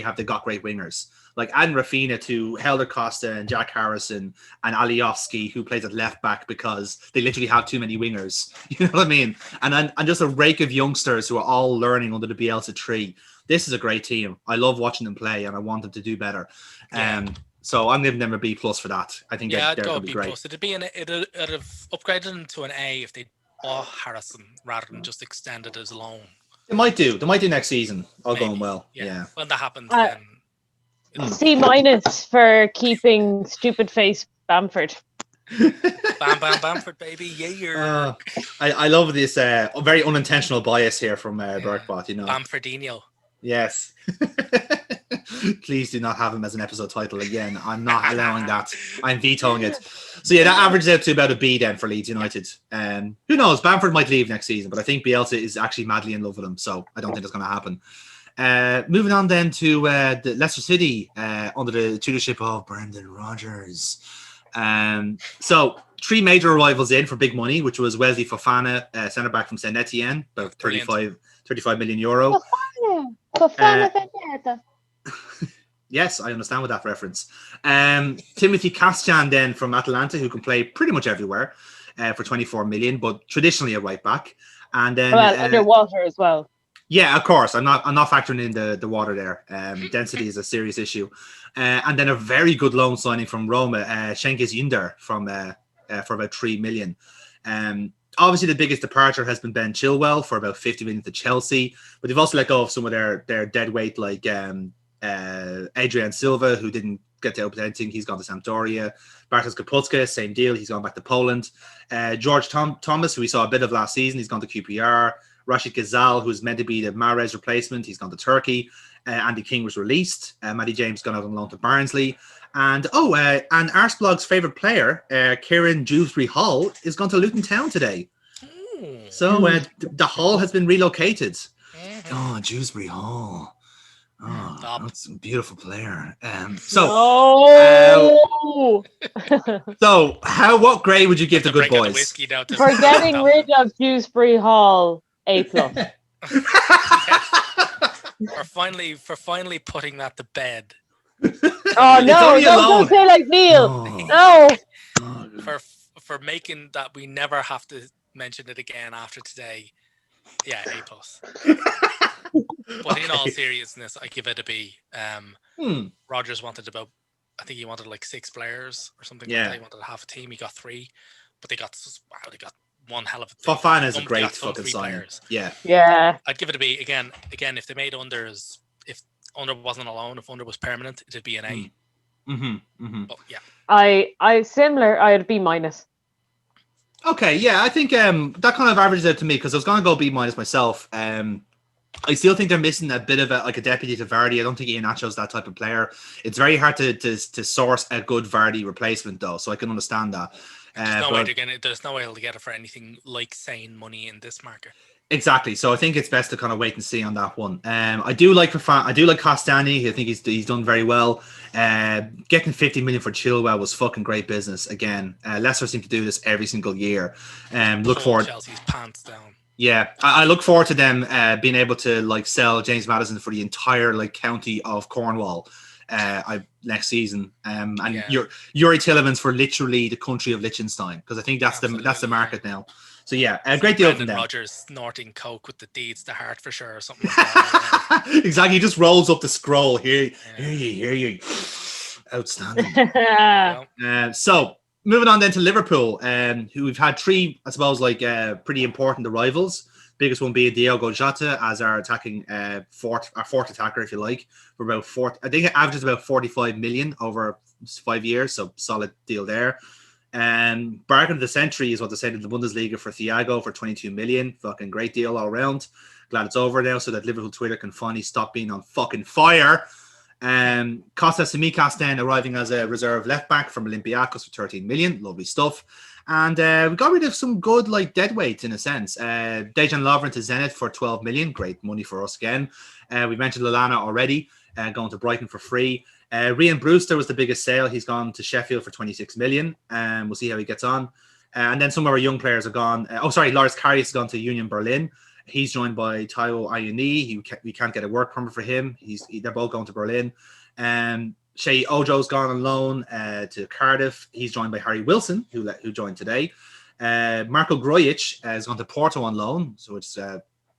have they got great wingers. Like adding Rafinha to Helder Costa and Jack Harrison and Alioski, who plays at left back because they literally have too many wingers. You know what I mean? And just a rake of youngsters who are all learning under the Bielsa tree. This is a great team. I love watching them play, and I want them to do better. Yeah. So I'm giving them a B+ for that. I think they're going to be great. It'd have upgraded them to an A if they bought Harrison rather than just extended his loan. They might do next season. All going well. Yeah. When that happens, then C- for keeping stupid face Bamford. Bamford, baby. Yeah. I love this very unintentional bias here from Burkbot, you know. Bamfordinho. Yes. Please do not have him as an episode title again. I'm not allowing that. I'm vetoing it. So yeah, that averages out to about a B then for Leeds United. Who knows? Bamford might leave next season, but I think Bielsa is actually madly in love with him, so I don't think that's going to happen. Moving on then to the Leicester City under the tutorship of Brendan Rodgers. So 3 major arrivals in for big money, which was Wesley Fofana, centre back from Saint Etienne, about 35 million euro. Fofana. Yes, I understand with that reference. Timothy Castagne then from Atalanta, who can play pretty much everywhere for 24 million, but traditionally a right back. And then underwater as well. Yeah, of course. I'm not factoring in the water there. Density is a serious issue. And then a very good loan signing from Roma, Cengiz Ünder from for about 3 million. Obviously, the biggest departure has been Ben Chilwell for about 50 million to Chelsea, but they've also let go of some of their dead weight like Adrian Silva, who didn't get to open anything. He's gone to Sampdoria. Bartosz Kapustka, same deal. He's gone back to Poland. George Thomas, who we saw a bit of last season, he's gone to QPR. Rashid Ghazal, who's meant to be the Mahrez replacement, he's gone to Turkey. Andy King was released. Matty James gone out on loan to Barnsley. And Arseblog's favourite player, Kieran Dewsbury Hall, is gone to Luton Town today. So the hall has been relocated. Oh, Dewsbury Hall. Oh, that's a beautiful player. So what grade would you give the good boys? For getting rid of Dewsbury Hall, A+. For finally putting that to bed. Oh no! Don't say like Neil. No. For making that we never have to mention it again after today. Yeah, A+. But in all seriousness, I give it a B. Rodgers wanted I think he wanted like 6 players or something. Yeah. Like that. He wanted half a team. He got 3, but they got one hell of a. Fofana is a great fucking sign. Yeah. I'd give it a B again. If they made unders, if under wasn't alone, if under was permanent, it'd be an A. But yeah. I similar. I had B-. Okay, yeah, I think that kind of averages out to me because I was going to go B- myself. I still think they're missing a bit of a deputy to Vardy. I don't think Iheanacho's that type of player. It's very hard to source a good Vardy replacement though, so I can understand that. There's no way to get it for anything like sane money in this market. Exactly. So I think it's best to kind of wait and see on that one. I do like Castani. I think he's done very well. Getting 50 million for Chilwell was fucking great business. Again, Leicester seem to do this every single year. Look forward. Chelsea's pants down. Yeah, I look forward to them being able to sell James Maddison for the entire county of Cornwall next season. Yuri Tillemans for literally the country of Liechtenstein, because I think that's the market now. So yeah, a great deal from them. Rodgers snorting coke with the deeds to Hertfordshire or something like that. Exactly, he just rolls up the scroll. Hear you. Outstanding. So moving on then to Liverpool, who we've had 3, I suppose, pretty important arrivals. Biggest one being Diogo Jota as our attacking fourth attacker, if you like, for about I think it averages about 45 million over 5 years, so solid deal there. Bargain of the century is what they said in the Bundesliga for Thiago for 22 million. Fucking great deal all around. Glad it's over now so that Liverpool Twitter can finally stop being on fucking fire. Kostas Tsimikas then arriving as a reserve left back from Olympiacos for 13 million. Lovely stuff. And we got rid of some good deadweights in a sense. Dejan Lovren to Zenit for 12 million. Great money for us again. We mentioned Lallana already, going to Brighton for free. Ryan Brewster was the biggest sale. He's gone to Sheffield for 26 million. We'll see how he gets on. And then some of our young players have gone. Loris Karius has gone to Union Berlin. He's joined by Taiwo Ayuni. We can't get a work permit for him. They're both going to Berlin. Shea Ojo's gone on loan to Cardiff. He's joined by Harry Wilson, who joined today. Marko Grujic has gone to Porto on loan, so it's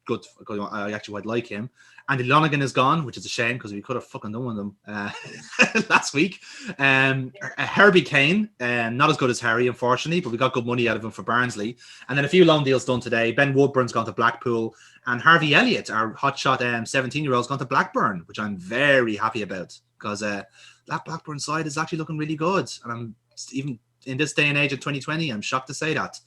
good. I actually quite like him. Andy Lonergan is gone, which is a shame because we could have fucking done with them last week. Herbie Kane, not as good as Harry, unfortunately, but we got good money out of him for Barnsley. And then a few loan deals done today. Ben Woodburn's gone to Blackpool, and Harvey Elliott, our hotshot 17-year-old, has gone to Blackburn, which I'm very happy about because that Blackburn side is actually looking really good. And I'm even in this day and age of 2020, I'm shocked to say that.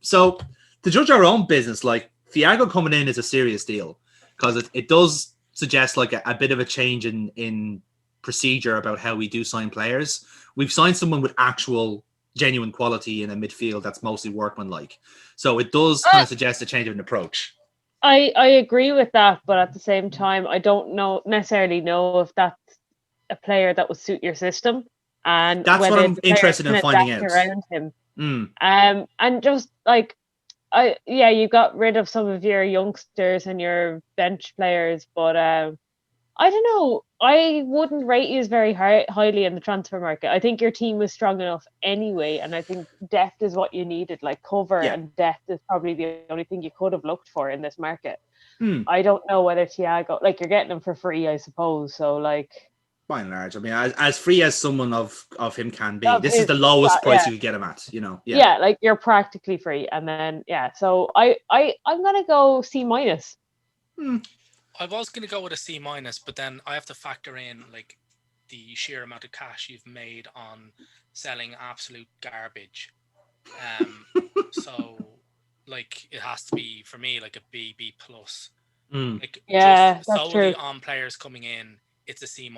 So to judge our own business, Thiago coming in is a serious deal, because it does suggest like a bit of a change in procedure about how we do sign players. We've signed someone with actual genuine quality in a midfield that's mostly workmanlike. So it does kind of suggest a change of an approach. I agree with that, but at the same time, I don't necessarily know if that's a player that would suit your system, and that's what I'm interested in finding out around him. And just like you got rid of some of your youngsters and your bench players, but I don't know. I wouldn't rate you very highly in the transfer market. I think your team was strong enough anyway, and I think depth is what you needed. Like cover and depth is probably the only thing you could have looked for in this market. I don't know whether Thiago, like you're getting him for free, I suppose. So like, by and large, I mean, as free as someone of him can be, this is the lowest price you could get him at. You know, like you're practically free, and then So I'm gonna go C-. I was going to go with a C-, but then I have to factor in like the sheer amount of cash you've made on selling absolute garbage. So like it has to be for me like a B+. Like just solely on players coming in, it's a C-.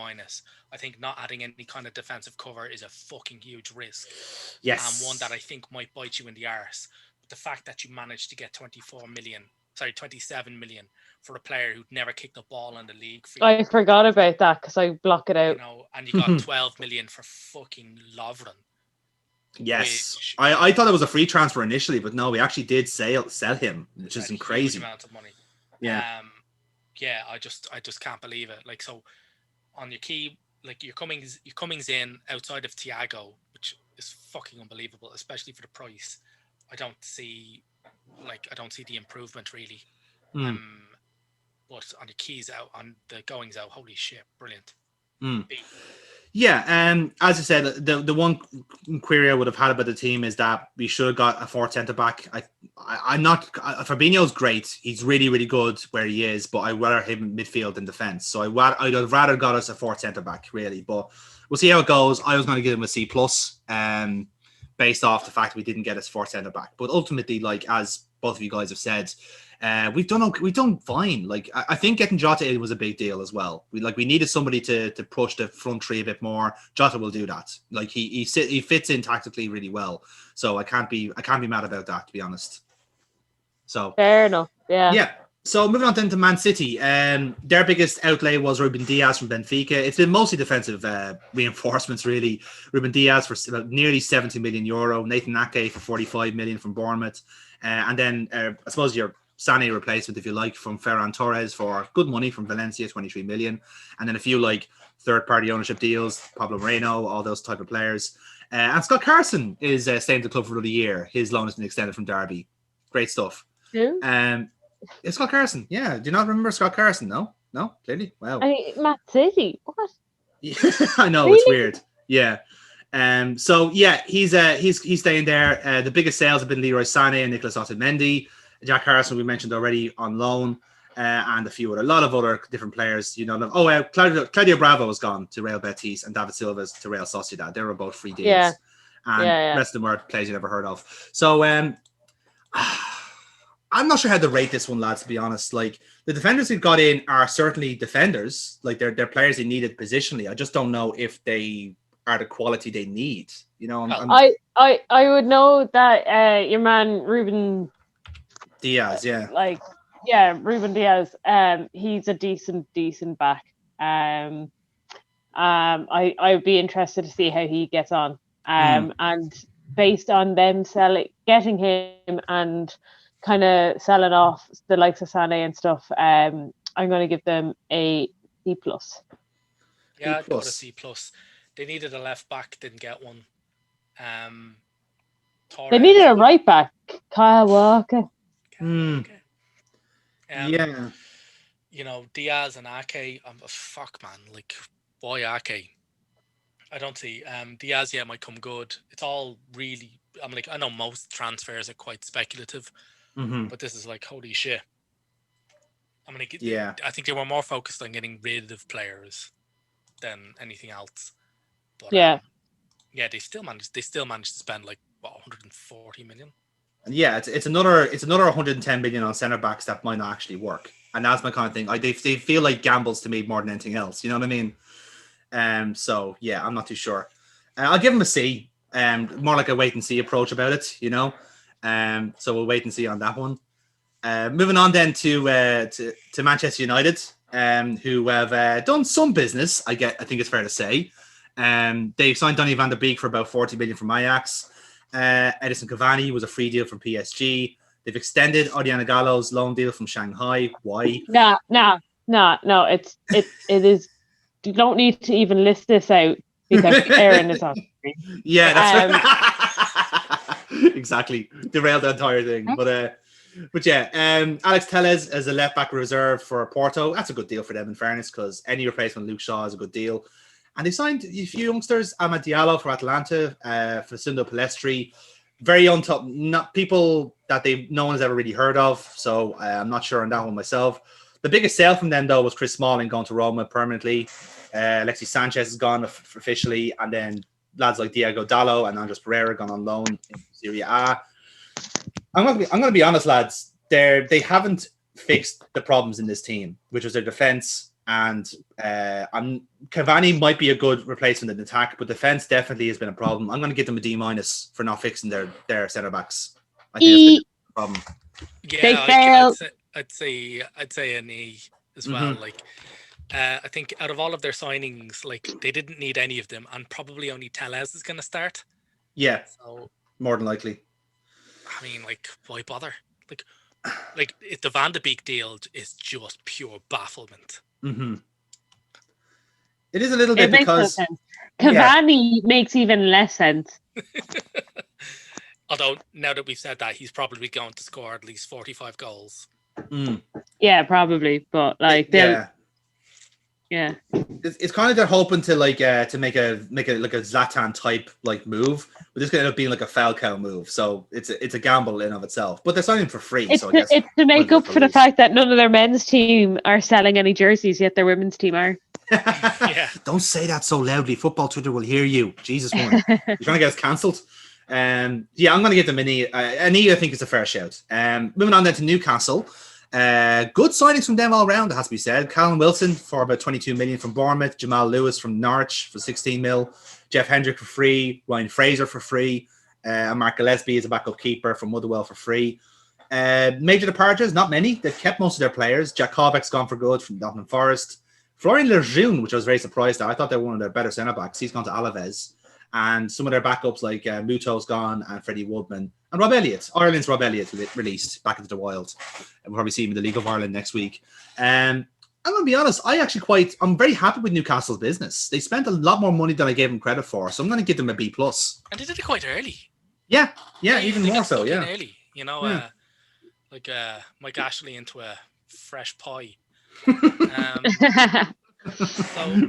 I think not adding any kind of defensive cover is a fucking huge risk. Yes. And one that I think might bite you in the arse. But the fact that you managed to get 27 million for a player who'd never kicked a ball in the league. I forgot about that because I block it out. You know, and you got 12 million for fucking Lovren. Yes, I thought it was a free transfer initially, but no, we actually did sell him, which is crazy. Huge amount of money. Yeah. I just can't believe it. Like, so on your key, like your Cummings in outside of Thiago, which is fucking unbelievable, especially for the price. I don't see the improvement really. But on the keys out, on the goings out, holy shit, brilliant. Yeah, as I said, the one query I would have had about the team is that we should have got a fourth centre back. I'm not. Fabinho's great; he's really, really good where he is. But I'd rather him in midfield than defence. So I'd have rather got us a fourth centre back, really. But we'll see how it goes. I was going to give him a C+, based off the fact that we didn't get his fourth centre back. But ultimately, like as both of you guys have said, we've done fine. Like I think getting Jota in was a big deal as well. We needed somebody to push the front three a bit more. Jota will do that. Like he fits in tactically really well. So I can't be mad about that, to be honest. So fair enough. Yeah. So moving on then to Man City, their biggest outlay was Ruben Diaz from Benfica. It's been mostly defensive reinforcements, really. Ruben Diaz for about nearly 70 million euro. Nathan Ake for 45 million from Bournemouth, and then I suppose your Sané replacement, if you like, from Ferran Torres for good money from Valencia, 23 million, and then a few like third-party ownership deals, Pablo Moreno, all those type of players. And Scott Carson is staying at the club for another year. His loan has been extended from Derby. Great stuff. Who? It's Scott Carson. Yeah. Do you not remember Scott Carson? No, clearly. Wow. Man City. What? Yeah, I know. Really? It's weird. Yeah. So yeah, he's staying there. The biggest sales have been Leroy Sané and Nicolas Otamendi. Jack Harrison we mentioned already on loan, and a lot of other different players. You know, Claudio Bravo has gone to Real Betis and David Silva's to Real Sociedad. They were both free deals. Yeah. And the rest of them were players you never heard of. So I'm not sure how to rate this one, lads, to be honest. Like the defenders we've got in are certainly defenders. Like they're players they needed positionally. I just don't know if they are the quality they need. You know, I would know that your man Ruben Diaz, Ruben Diaz. He's a decent back. I would be interested to see how he gets on. And based on them getting him and kind of selling off the likes of Sané and stuff, I'm going to give them a C+. Yeah, I'd go with a C+. They needed a left back, didn't get one. They needed a right back, Kyle Walker. Yeah. You know, Diaz and Ake, fuck man, like why Ake? I don't see. Diaz, might come good. It's all really. I know most transfers are quite speculative, but this is like holy shit. I think they were more focused on getting rid of players than anything else. But, they still managed to spend like 140 million. Yeah, it's another 110 million on centre backs that might not actually work. And that's my kind of thing. They feel like gambles to me more than anything else. You know what I mean? So yeah, I'm not too sure. I'll give them a C. More like a wait and see approach about it. So we'll wait and see on that one. Moving on then to Manchester United, who have done some business. I think it's fair to say. They've signed Donny van der Beek for about 40 million from Ajax. Edison Cavani was a free deal from PSG. They've extended Odiana Gallo's loan deal from Shanghai. Why? No. It is. You don't need to even list this out because Aaron is on screen. Yeah, that's exactly derailed the entire thing. But yeah, Alex Telles as a left back reserve for Porto. That's a good deal for them, in fairness, because any replacement Luke Shaw is a good deal. And they signed a few youngsters: Amad Diallo for Atalanta, Facundo Palestri. Very on top, not people that no one has ever really heard of. So I'm not sure on that one myself. The biggest sale from them, though, was Chris Smalling going to Roma permanently. Alexis Sanchez is gone officially, and then lads like Diego Dallo and Andres Pereira gone on loan in Serie A. I'm gonna be honest, lads. They haven't fixed the problems in this team, which was their defense. And Cavani might be a good replacement in attack, but defense definitely has been a problem. I'm going to give them a D- for not fixing their centre backs. I think that's been a problem. Yeah, I'd say an E as well. Like, I think out of all of their signings, like they didn't need any of them, and probably only Telles is going to start. Yeah, so more than likely. I mean, like, why bother? Like the Van de Beek deal is just pure bafflement. Mm-hmm. It is a little bit because no sense. Cavani makes even less sense. Although now that we've said that, he's probably going to score at least 45 goals. Yeah, probably. But like, yeah. It's kind of they're hoping to to make a like a Zlatan type like move, but this could end up being like a Falcao move. So it's a gamble in of itself. But they're signing for free. It's to make up for the fact that none of their men's team are selling any jerseys, yet their women's team are. Yeah. Don't say that so loudly. Football Twitter will hear you. Jesus, woman. You're trying to get us cancelled. Yeah, I'm going to give them an E. An E, I think, is a fair shout. Moving on then to Newcastle. Good signings from them all around, it has to be said. Callum Wilson for about 22 million from Bournemouth. Jamal Lewis from Norwich for 16 mil. Jeff Hendrick for free. Ryan Fraser for free. And Mark Gillespie is a backup keeper from Motherwell for free. Major departures, not many. They've kept most of their players. Jack Kovac's gone for good from Nottingham Forest. Florian Lejeune, which I was very surprised at. I thought they were one of their better centre-backs. He's gone to Alaves. And some of their backups like Muto's gone and Freddie Woodman. And Rob Elliott. Ireland's Rob Elliott released back into the wild. And we'll probably see him in the League of Ireland next week. I'm going to be honest. I'm very happy with Newcastle's business. They spent a lot more money than I gave them credit for. So I'm going to give them a B+. And they did it quite early. Yeah, even more so, yeah. Early, like Mike Ashley into a fresh pie. So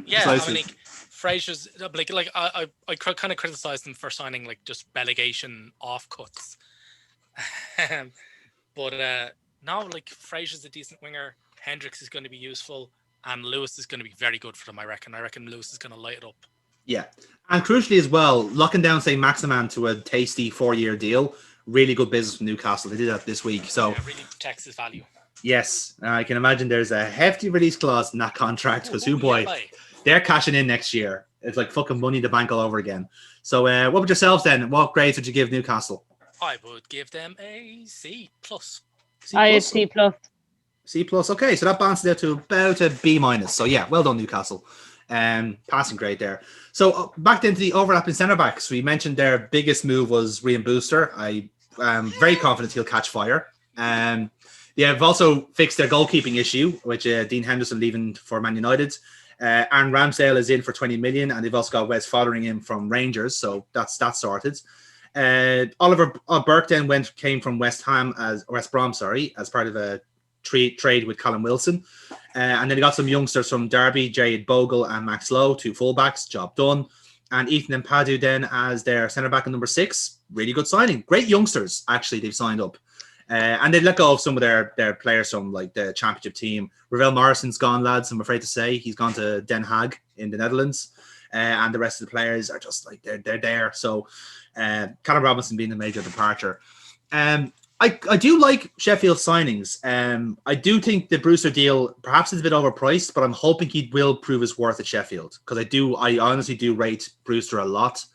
yeah, I mean, like, Fraser's like I kind of criticized them for signing like just relegation offcuts, but now like Fraser's a decent winger. Hendricks is going to be useful, and Lewis is going to be very good for them. I reckon Lewis is going to light it up. Yeah, and crucially as well, locking down say Maximan to a tasty 4-year deal. Really good business from Newcastle. They did that this week, so yeah, really protects his value. Yes, I can imagine there's a hefty release clause in that contract because they're cashing in next year. It's like fucking money in the bank all over again. So what about yourselves then? What grades would you give Newcastle? I would give them a C+. I had C+. C+. Okay, so that balances out to about a B-. So yeah, well done Newcastle. Passing grade there. So back into the overlapping centre backs. We mentioned their biggest move was Rian Booster. I am very confident he'll catch fire. They've also fixed their goalkeeping issue, which Dean Henderson leaving for Man United. Aaron Ramsdale is in for 20 million, and they've also got Wes Fotheringham from Rangers, so that's sorted. Oliver Burke then came from West Brom, as part of a trade with Callum Wilson. And then they got some youngsters from Derby, Jade Bogle and Max Lowe, 2 fullbacks, job done. And Ethan Mpadu then as their centre-back at number 6. Really good signing. Great youngsters, actually, they've signed up. And they let go of some of their players from like the championship team. Ravel Morrison's gone, lads. I'm afraid to say he's gone to Den Haag in the Netherlands, and the rest of the players are just like they're there. So, Callum Robinson being a major departure. I do like Sheffield signings. I do think the Brewster deal perhaps is a bit overpriced, but I'm hoping he will prove his worth at Sheffield because I honestly do rate Brewster a lot.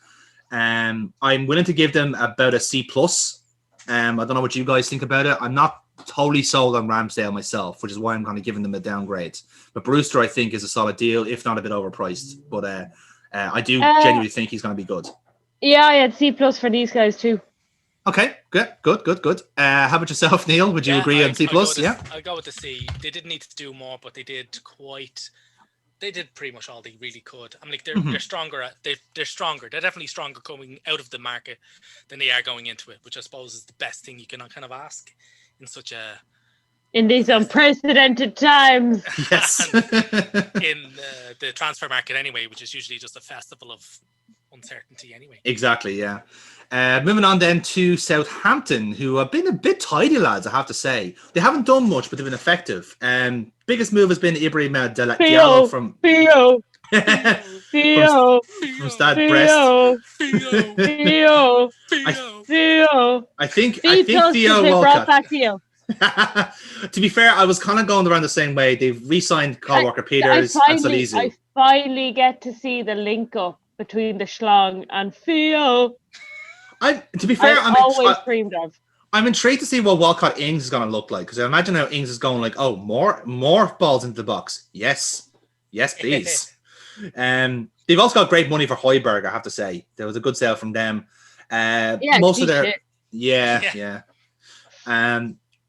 I'm willing to give them about a C plus. I don't know what you guys think about it. I'm not totally sold on Ramsdale myself, which is why I'm kind of giving them a downgrade. But Brewster, I think, is a solid deal, if not a bit overpriced. But I do genuinely think he's going to be good. Yeah, I had C plus for these guys too. Okay, good. How about yourself, Neil? Would you agree on C plus? Yeah, I'll go with the C. They didn't need to do more, but they did pretty much all they really could. I'm like they're stronger. They're stronger. They're definitely stronger coming out of the market than they are going into it, which I suppose is the best thing you can kind of ask in these unprecedented times. Yes. in the transfer market anyway, which is usually just a festival of uncertainty anyway. Exactly, yeah. Moving on then to Southampton, who have been a bit tidy, lads, I have to say. They haven't done much, but they've been effective. Biggest move has been Ibrahim Diallo from from Stade Brest. I think Theo Walcott. To be fair, I was kind of going around the same way. They've re-signed Kyle Walker-Peters and Salisu. I finally get to see the link up between the Schlong and Theo. To be fair, I'm always dreamed of. I'm intrigued to see what Walcott Ings is going to look like because I imagine how Ings is going like, oh, more balls into the box. Yes, please. They've also got great money for Højbjerg, I have to say. There was a good sale from them. Most of their yeah.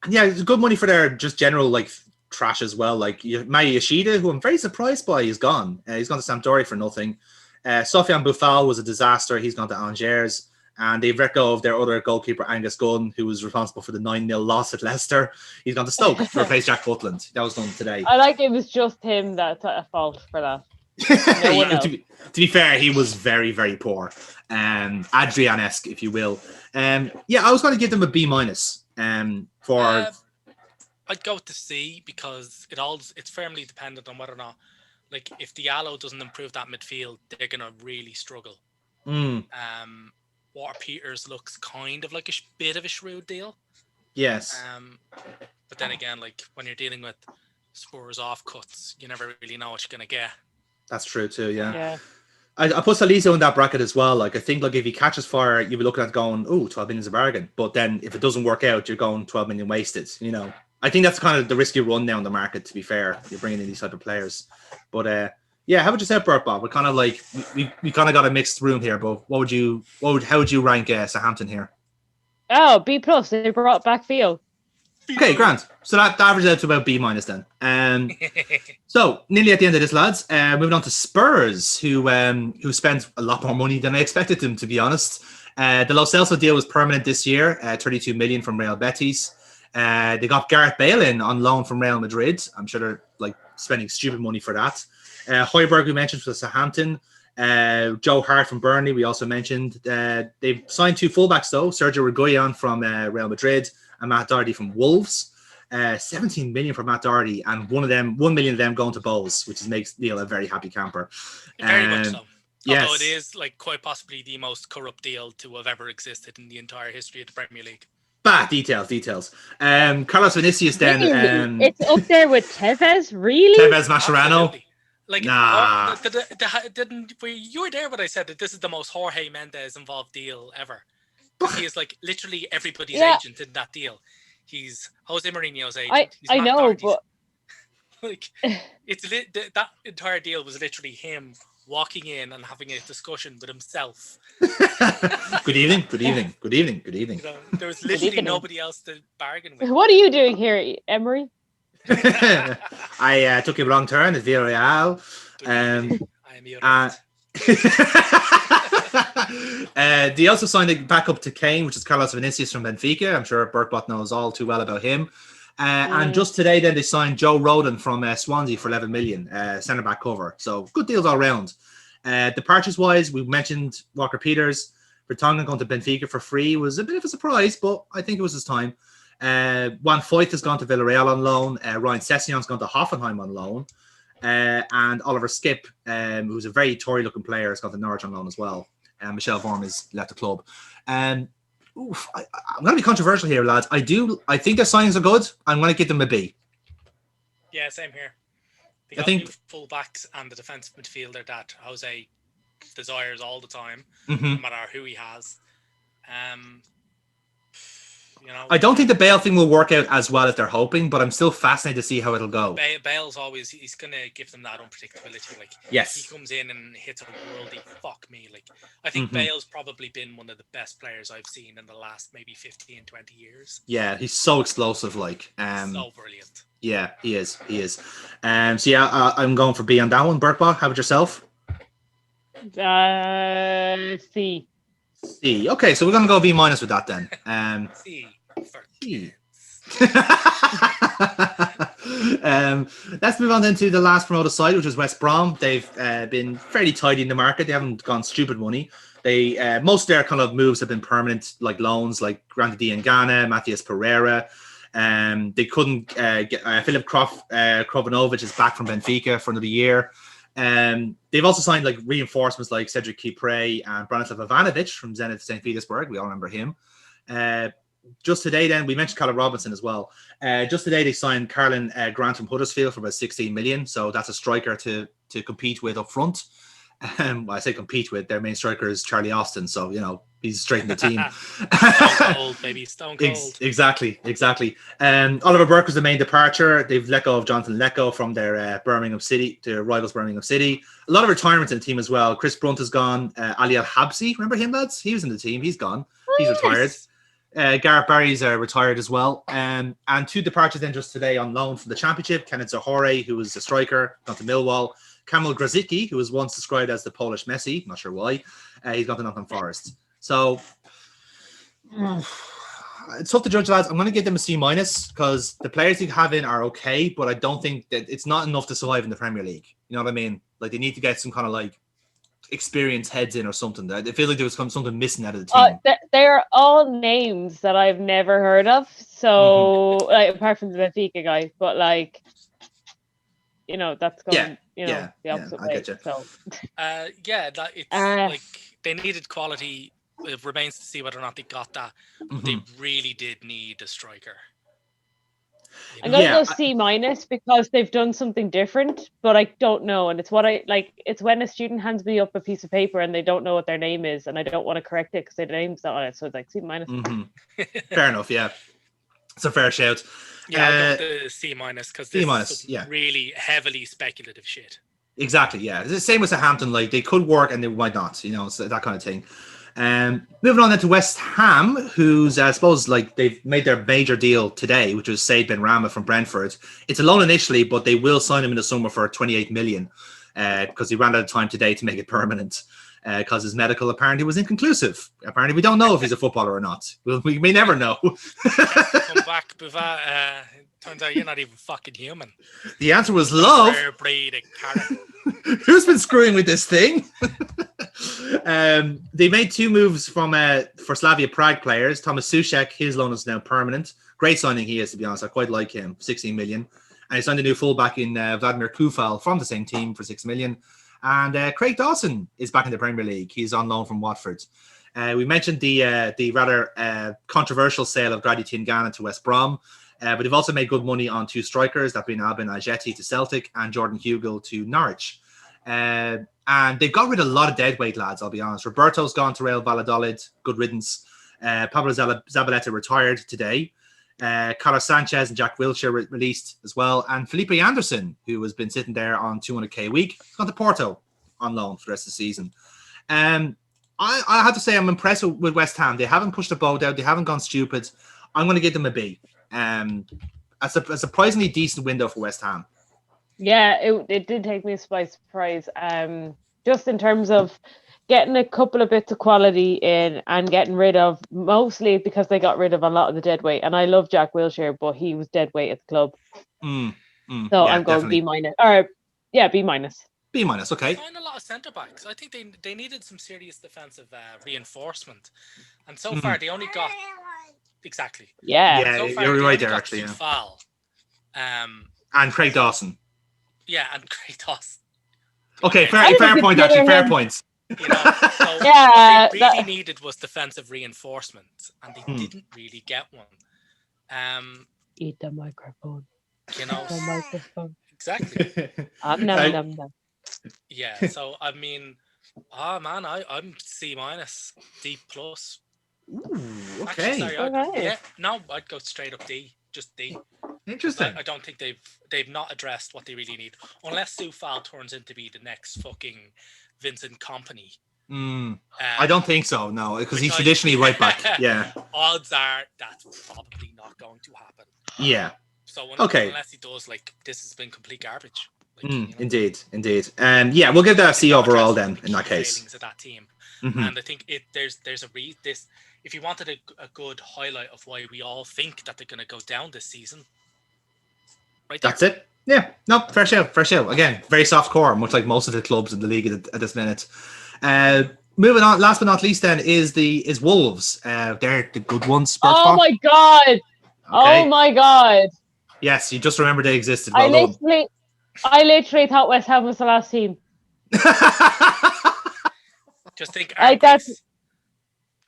It's good money for their just general like trash as well. Like Maya Yoshida, who I'm very surprised by, is gone. He's gone to Sampdoria for nothing. Sofiane Boufal was a disaster. He's gone to Angers. And they've let go of their other goalkeeper, Angus Gunn, who was responsible for the 9-0 loss at Leicester. He's gone to Stoke to replace Jack Butland. That was done today. I like it was just him that's at fault for that. No one else. To be fair, he was very, very poor. Adrian-esque, if you will. I was going to give them a B minus. I'd go with the C because it's firmly dependent on whether or not, like, if Diallo doesn't improve that midfield, they're gonna really struggle. Walker-Peters looks kind of like a bit of a shrewd deal. Yes. But then again, like when you're dealing with Spurs offcuts, you never really know what you're gonna get. That's true too. Yeah. I put Salisu in that bracket as well. Like I think, like if he catches fire, you'll be looking at going, "Oh, 12 million is a bargain." But then if it doesn't work out, you're going 12 million wasted. You know, I think that's kind of the risk you run now in the market. To be fair, you're bringing in these type of players. But how about yourself, Bert Bob? We're kind of like we kind of got a mixed room here. But how would you rank Southampton here? Oh, B plus. They brought back Theo. Okay, grand. So that averages out to about B minus then. So nearly at the end of this, lads. Moving on to Spurs, who spent a lot more money than I expected them, to be honest. The Lo Celso deal was permanent this year, 32 million from Real Betis. They got Gareth Bale in on loan from Real Madrid. I'm sure they're like spending stupid money for that. Højbjerg, we mentioned, for Southampton. Joe Hart from Burnley, we also mentioned. They've signed two fullbacks though, Sergio Reguilon from Real Madrid and Matt Doherty from Wolves. 17 million for Matt Doherty, and 1 million of them going to Bowes, which makes Neil a very happy camper. Very much so. Yes. Although it is like quite possibly the most corrupt deal to have ever existed in the entire history of the Premier League. Details. Carlos Vinicius then. Really? It's up there with Tevez, really? Tevez Mascherano. Absolutely. Like, nah. You were there when I said that this is the most Jorge Mendes involved deal ever. He is like literally everybody's agent in that deal. He's Jose Mourinho's agent. I know, but like that entire deal was literally him walking in and having a discussion with himself. Good evening. You know, there was literally nobody else to bargain with. What are you doing here, Emery? I took a wrong turn at Villarreal. I am your they also signed a backup to Kane, which is Carlos Vinicius from Benfica. I'm sure Burkbot knows all too well about him. And just today, then they signed Joe Rodon from Swansea for 11 million, centre back cover. So good deals all round. Departures wise, we mentioned Walker-Peters. Vertonghen going to Benfica for free was a bit of a surprise, but I think it was his time. Juan Foyth has gone to Villarreal on loan. Ryan Session's gone to Hoffenheim on loan. And Oliver Skip, who's a very Tory-looking player, has gone to Norwich on loan as well. And Michel Vorm has left the club. I'm going to be controversial here, lads. I think their signings are good. I'm going to give them a B. Yeah, same here. They got new full-backs and the defensive midfielder that Jose desires all the time, no matter who he has. I don't think the Bale thing will work out as well as they're hoping, but I'm still fascinated to see how it'll go. Bale's he's going to give them that unpredictability. Like, yes, he comes in and hits a worldie, fuck me. Like, I think Bale's probably been one of the best players I've seen in the last maybe 15, 20 years. Yeah, he's so explosive, like. So brilliant. Yeah, he is. So yeah, I'm going for B on that one. Burkbach, how about yourself? C. C. Okay, so we're going to go B- with that then. C. Let's move on then to the last promoted side, which is West Brom. They've been fairly tidy in the market. They haven't gone stupid money. They most of their kind of moves have been permanent, like loans, like Grande Diangana, Matthias Pereira. They couldn't get Filip Krovanovic is back from Benfica for another year. They've also signed like reinforcements like Cedric Kipre and Branislav Ivanovic from Zenit St. Petersburg. We all remember him. Just today, then, we mentioned Callum Robinson as well. Just today, they signed Carlin Grant from Huddersfield for about 16 million. So that's a striker to compete with up front. Well, I say compete with. Their main striker is Charlie Austin. So, he's straight in the team. Stone cold, baby. Stone cold. Exactly. Oliver Burke was the main departure. They've let go of Jonathan Lecco from their rivals Birmingham City. A lot of retirements in the team as well. Chris Brunt has gone. Ali Al-Habsi, remember him, lads? He was in the team. He's gone. He's retired. Gareth Barry's retired as well. And two departures then just today on loan from the Championship. Kenneth Zahore, who was a striker, gone to Millwall. Kamil Grzycki, who was once described as the Polish Messi, not sure why. He's gone to Nottingham Forest. So it's tough to judge, lads. I'm going to give them a C- because the players they have in are okay, but I don't think that it's not enough to survive in the Premier League. You know what I mean? Like, they need to get some kind of like experienced heads in or something. I feel like there was something missing out of the team. They're all names that I've never heard of. So, like, apart from the Benfica guy, but like, that's going, the opposite way. I get you. So, like they needed quality. It remains to see whether or not they got that. But they really did need a striker. I'm going to go C- because they've done something different, but I don't know. And it's what it's when a student hands me up a piece of paper and they don't know what their name is, and I don't want to correct it because their name's not on it. So it's like C-. Fair enough, yeah. It's a fair shout. Yeah, I'll go the C- because this is really heavily speculative shit. Exactly, yeah. It's the same as Southampton. Like, they could work and they might not. It's that kind of thing. Moving on then to West Ham, who's I suppose like they've made their major deal today, which was Said Benrahma from Brentford. It's a loan initially, but they will sign him in the summer for 28 million because he ran out of time today to make it permanent because his medical apparently was inconclusive. Apparently, we don't know if he's a footballer or not. We may never know. Come back, Buva. Turns out you're not even fucking human. The answer was love. Rare breed of carrot. Who's been screwing with this thing? They made two moves for Slavia Prague players. Thomas Sušek, his loan is now permanent. Great signing he is, to be honest. I quite like him. 16 million. And he signed a new fullback in Vladimir Kufal from the same team for 6 million. And Craig Dawson is back in the Premier League. He's on loan from Watford. We mentioned the rather controversial sale of Grady Tingana to West Brom. But they've also made good money on two strikers, that being Albin Ajeti to Celtic and Jordan Hugill to Norwich. And they've got rid of a lot of deadweight lads, I'll be honest. Roberto's gone to Real Valladolid, good riddance. Pablo Zabaleta retired today. Carlos Sanchez and Jack Wilshere released as well. And Felipe Anderson, who has been sitting there on 200k a week, has gone to Porto on loan for the rest of the season. I have to say I'm impressed with West Ham. They haven't pushed the boat out. They haven't gone stupid. I'm going to give them a B. A surprisingly decent window for West Ham. Yeah, it did take me by surprise. Just in terms of getting a couple of bits of quality in and getting rid of, mostly because they got rid of a lot of the dead weight. And I love Jack Wilshere, but he was dead weight at the club. So yeah, I'm going definitely. B-. Or yeah, B-. B-, okay. Find a lot of centre backs. I think they needed some serious defensive reinforcement, and so far they only got exactly. Yeah, so far, you're right there actually. Fall. And Craig Dawson. Yeah, and Craig Dawson. Okay, fair point actually. Fair points. You know, so Yeah, what they really needed was defensive reinforcement, and they didn't really get one. Eat the microphone. You know, The microphone. exactly. Nom, nom, nom. Yeah. So I mean, man, I'm C minus, D plus. Ooh, Actually, okay. sorry, no, I'd go straight up D, just D. Interesting. I don't think they've not addressed what they really need, unless Sufal turns into be the next fucking Vincent Kompany. I don't think so, no, because he's traditionally right back. Yeah. Odds are that's probably not going to happen. Yeah. So okay. Unless he does, like, this has been complete garbage. Like, you know, Indeed. Yeah, we'll give that a C overall then. In that case, failings of that team, and I think there's this. If you wanted a good highlight of why we all think that they're going to go down this season, right there. That's it. Yeah, no, fair shout. Again, very soft core, much like most of the clubs in the league at this minute. Moving on, last but not least, then is Wolves. They're the good ones. Oh my god! Okay. Oh my god! Yes, you just remember they existed. I literally thought West Ham was the last team. Just think, that's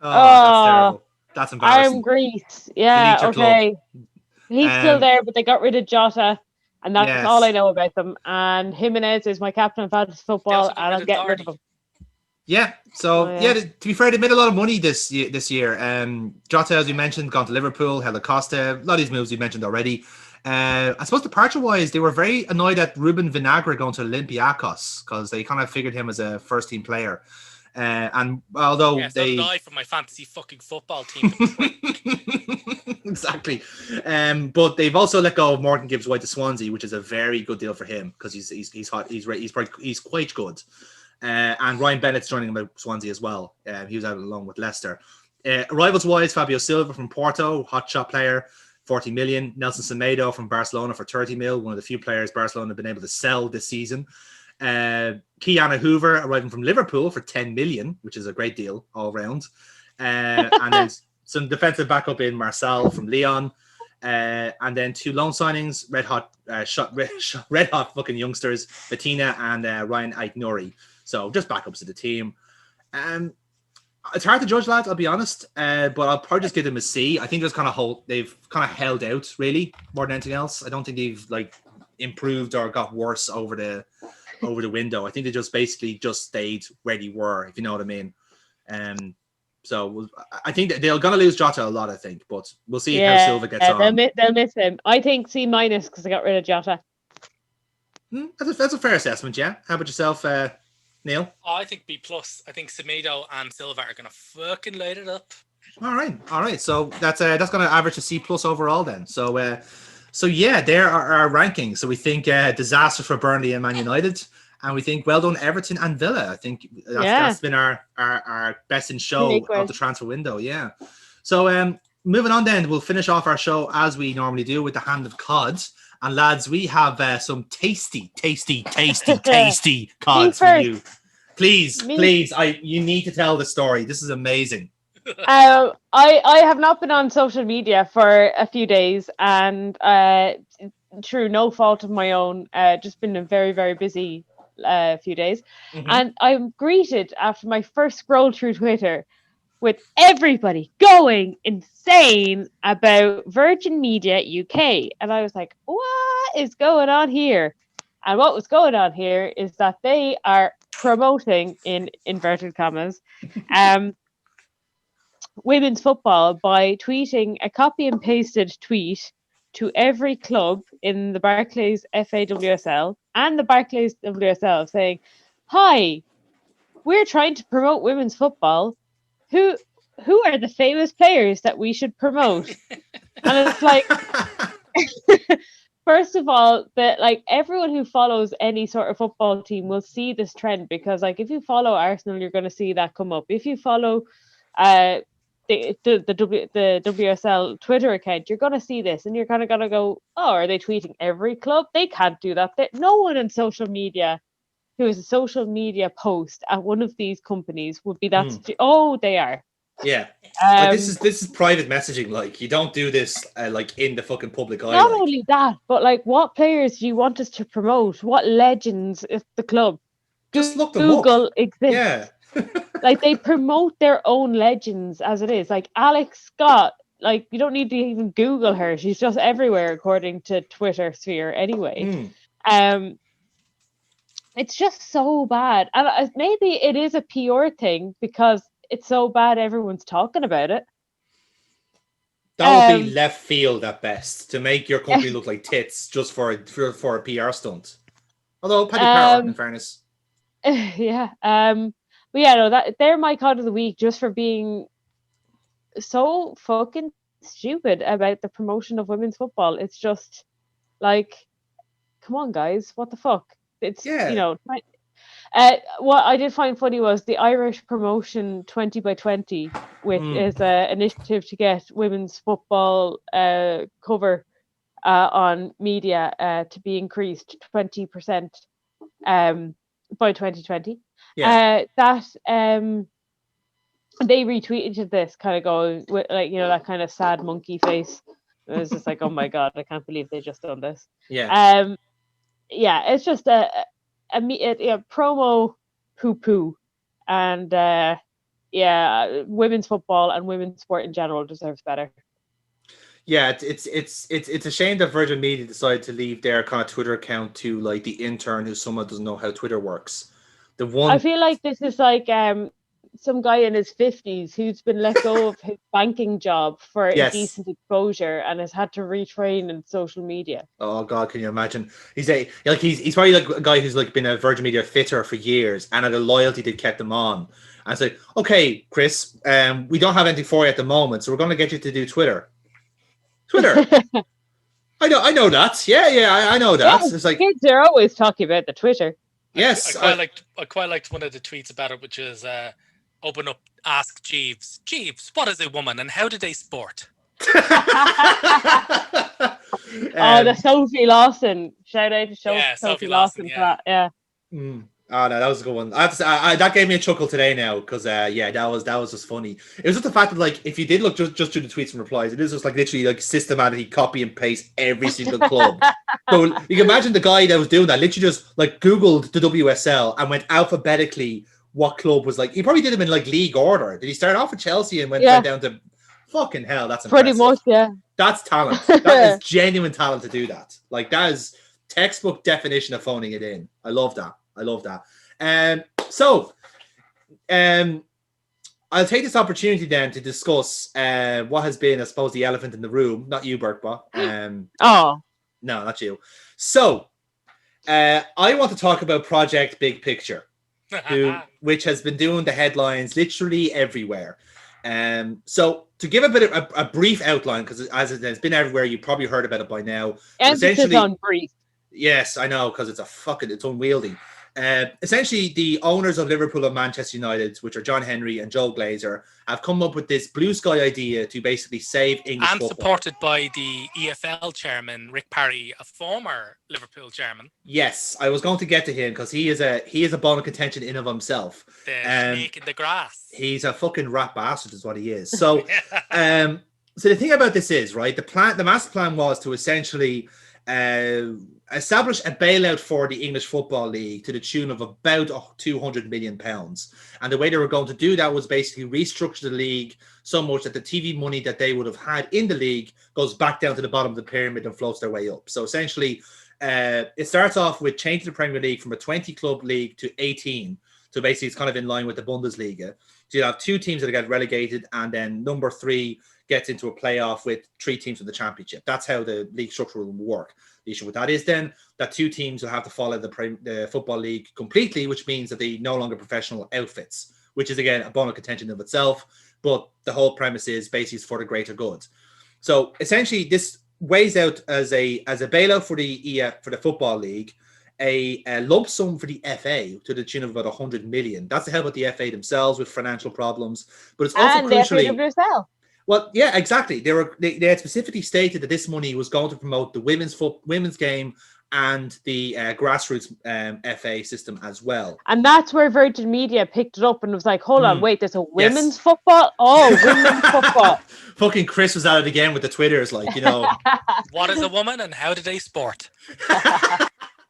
terrible. That's embarrassing. Arm Grease. Yeah, okay. He's still there, but they got rid of Jota, and that's all I know about them. And Jimenez is my captain of fantasy football, and I'm getting rid of him. Yeah, so to be fair, they made a lot of money this year. Jota, as you mentioned, gone to Liverpool. Hela Costa, a lot of these moves you mentioned already. I suppose departure-wise, they were very annoyed at Ruben Vinagre going to Olympiacos because they kind of figured him as a first-team player. And although so did I from my fantasy fucking football team. Exactly. But they've also let go of Morgan Gibbs-White to Swansea, which is a very good deal for him because he's hot. He's quite good. And Ryan Bennett's joining him at Swansea as well. He was out along with Leicester. Rivals-wise, Fabio Silva from Porto, hot shot player, 40 million. Nelson Semedo from Barcelona for 30 mil, one of the few players Barcelona have been able to sell this season. Kiana Hoover arriving from Liverpool for 10 million, which is a great deal all round. And there's some defensive backup in Marcel from Lyon. And then 2 loan signings, red hot fucking youngsters, Bettina and Ryan Aitnouri. So just backups to the team. It's hard to judge, lads, I'll be honest. But I'll probably just give them a C. I think they've kind of held out, really, more than anything else. I don't think they've improved or got worse over the window. I think they just basically stayed where they were, if you know what I mean. So I think that they're going to lose Jota a lot, I think, but we'll see how Silva gets on. They'll miss him. I think C- because they got rid of Jota. That's a fair assessment, yeah. How about yourself, Neil? I think B+. I think Semedo and Silva are going to fucking light it up. All right. So that's going to average a C+ overall then. So yeah, there are our rankings. So we think disaster for Burnley and Man United. And we think well done Everton and Villa. I think that's been our best in show of the transfer window. Yeah. So moving on then, we'll finish off our show as we normally do with the Hand of Cod. And lads, we have some tasty cods for you. Please, you need to tell the story. This is amazing. I have not been on social media for a few days, and through no fault of my own, just been a very, very busy few days. And I'm greeted after my first scroll through Twitter with everybody going insane about Virgin Media UK. And I was like, what is going on here? And what was going on here is that they are promoting, in inverted commas, women's football by tweeting a copy and pasted tweet to every club in the Barclays FAWSL and the Barclays WSL saying, hi, we're trying to promote women's football. Who are the famous players that we should promote? And it's like, first of all, that everyone who follows any sort of football team will see this trend, because if you follow Arsenal, you're going to see that come up. If you follow the WSL Twitter account, you're going to see this, and you're kind of going to go, oh, are they tweeting every club? They can't do that. No one in social media who is a social media post at one of these companies would be that. Oh, they are. Yeah. This is private messaging. You don't do this in the fucking public eye. Not only that, but what players do you want us to promote? What legends is the club? Just look them Google up. exists. Yeah. Like, they promote their own legends as it is. Like, Alex Scott, like, you don't need to even Google her. She's just everywhere, according to Twitter sphere anyway. It's just so bad. And maybe it is a PR thing because it's so bad everyone's talking about it. That would be left field at best, to make your company look like tits just for a PR stunt. Although, Paddy Power, in fairness. Yeah. But yeah, no, they're my cod of the week, just for being so fucking stupid about the promotion of women's football. It's just like, come on, guys, what the fuck? It's, you know, what I did find funny was the Irish promotion 20 by 20, which is an initiative to get women's football cover on media to be increased 20% by 2020. They retweeted this, kind of going with, like, you know, that kind of sad monkey face. It was just like, oh my god, I can't believe they just done this. It's just a promo poo-poo, and women's football and women's sport in general deserves better. Yeah, it's a shame that Virgin Media decided to leave their kind of Twitter account to like the intern who someone doesn't know how Twitter works. I feel like this is like some guy in his 50s who's been let go of his banking job for indecent exposure and has had to retrain in social media. Oh god, can you imagine? He's probably like a guy who's like been a Virgin Media fitter for years, and out of loyalty they kept him on. And it's like, okay, Chris, we don't have anything for you at the moment, so we're going to get you to do Twitter. I know that. Yeah, I know that. Yeah, it's like kids are always talking about the Twitter. Yes, I quite liked one of the tweets about it, which is open up, ask Jeeves. Jeeves, what is a woman and how do they sport? The Sophie Lawson. Shout out to Sophie Lawson for that. Yeah. Oh no, that was a good one. That gave me a chuckle today now, because that was just funny. It was just the fact that, like, if you did look just through the tweets and replies, it is just like literally like systematically copy and paste every single club. So you can imagine the guy that was doing that literally just like Googled the WSL and went alphabetically what club was like. He probably did them in like league order. Did he start off with Chelsea and went down to fucking hell? That's impressive. Pretty much, yeah. That's talent. That is genuine talent to do that. Like, that is textbook definition of phoning it in. I love that. I'll take this opportunity then to discuss what has been, I suppose, the elephant in the room. Not you, Burkbot. No, not you. So, I want to talk about Project Big Picture, which has been doing the headlines literally everywhere. So, to give a brief outline, because as it has been everywhere, you probably heard about it by now. Emphasis on brief. Yes, I know, because it's unwieldy. Essentially, the owners of Liverpool and Manchester United, which are John Henry and Joe Glazer, have come up with this blue sky idea to basically save English football. And supported by the EFL chairman, Rick Parry, a former Liverpool chairman. Yes, I was going to get to him, because he is a bone of contention in of himself. The snake in the grass. He's a fucking rat bastard is what he is. So, so the thing about this is, right, the master plan was to essentially establish a bailout for the English Football League to the tune of about £200 million. And the way they were going to do that was basically restructure the league so much that the TV money that they would have had in the league goes back down to the bottom of the pyramid and floats their way up. So essentially, it starts off with changing the Premier League from a 20-club league to 18. So basically, it's kind of in line with the Bundesliga. So you have two teams that get relegated, and then number 3 gets into a playoff with 3 teams from the championship. That's how the league structure will work. The issue with that is then that 2 teams will have to follow the Football League completely, which means that they no longer professional outfits, which is, again, a bone of contention of itself. But the whole premise is basically for the greater good. So essentially, this weighs out as a bailout for the Football League, a lump sum for the FA to the tune of about 100 million. That's to help out the FA themselves with financial problems, but it's also crucially. Well, yeah, exactly. They had specifically stated that this money was going to promote the women's game and the grassroots FA system as well. And that's where Virgin Media picked it up and was like, hold on, wait, there's a women's football? Oh, women's football. Fucking Chris was at it again with the Twitters, like, you know. What is a woman and how do they sport?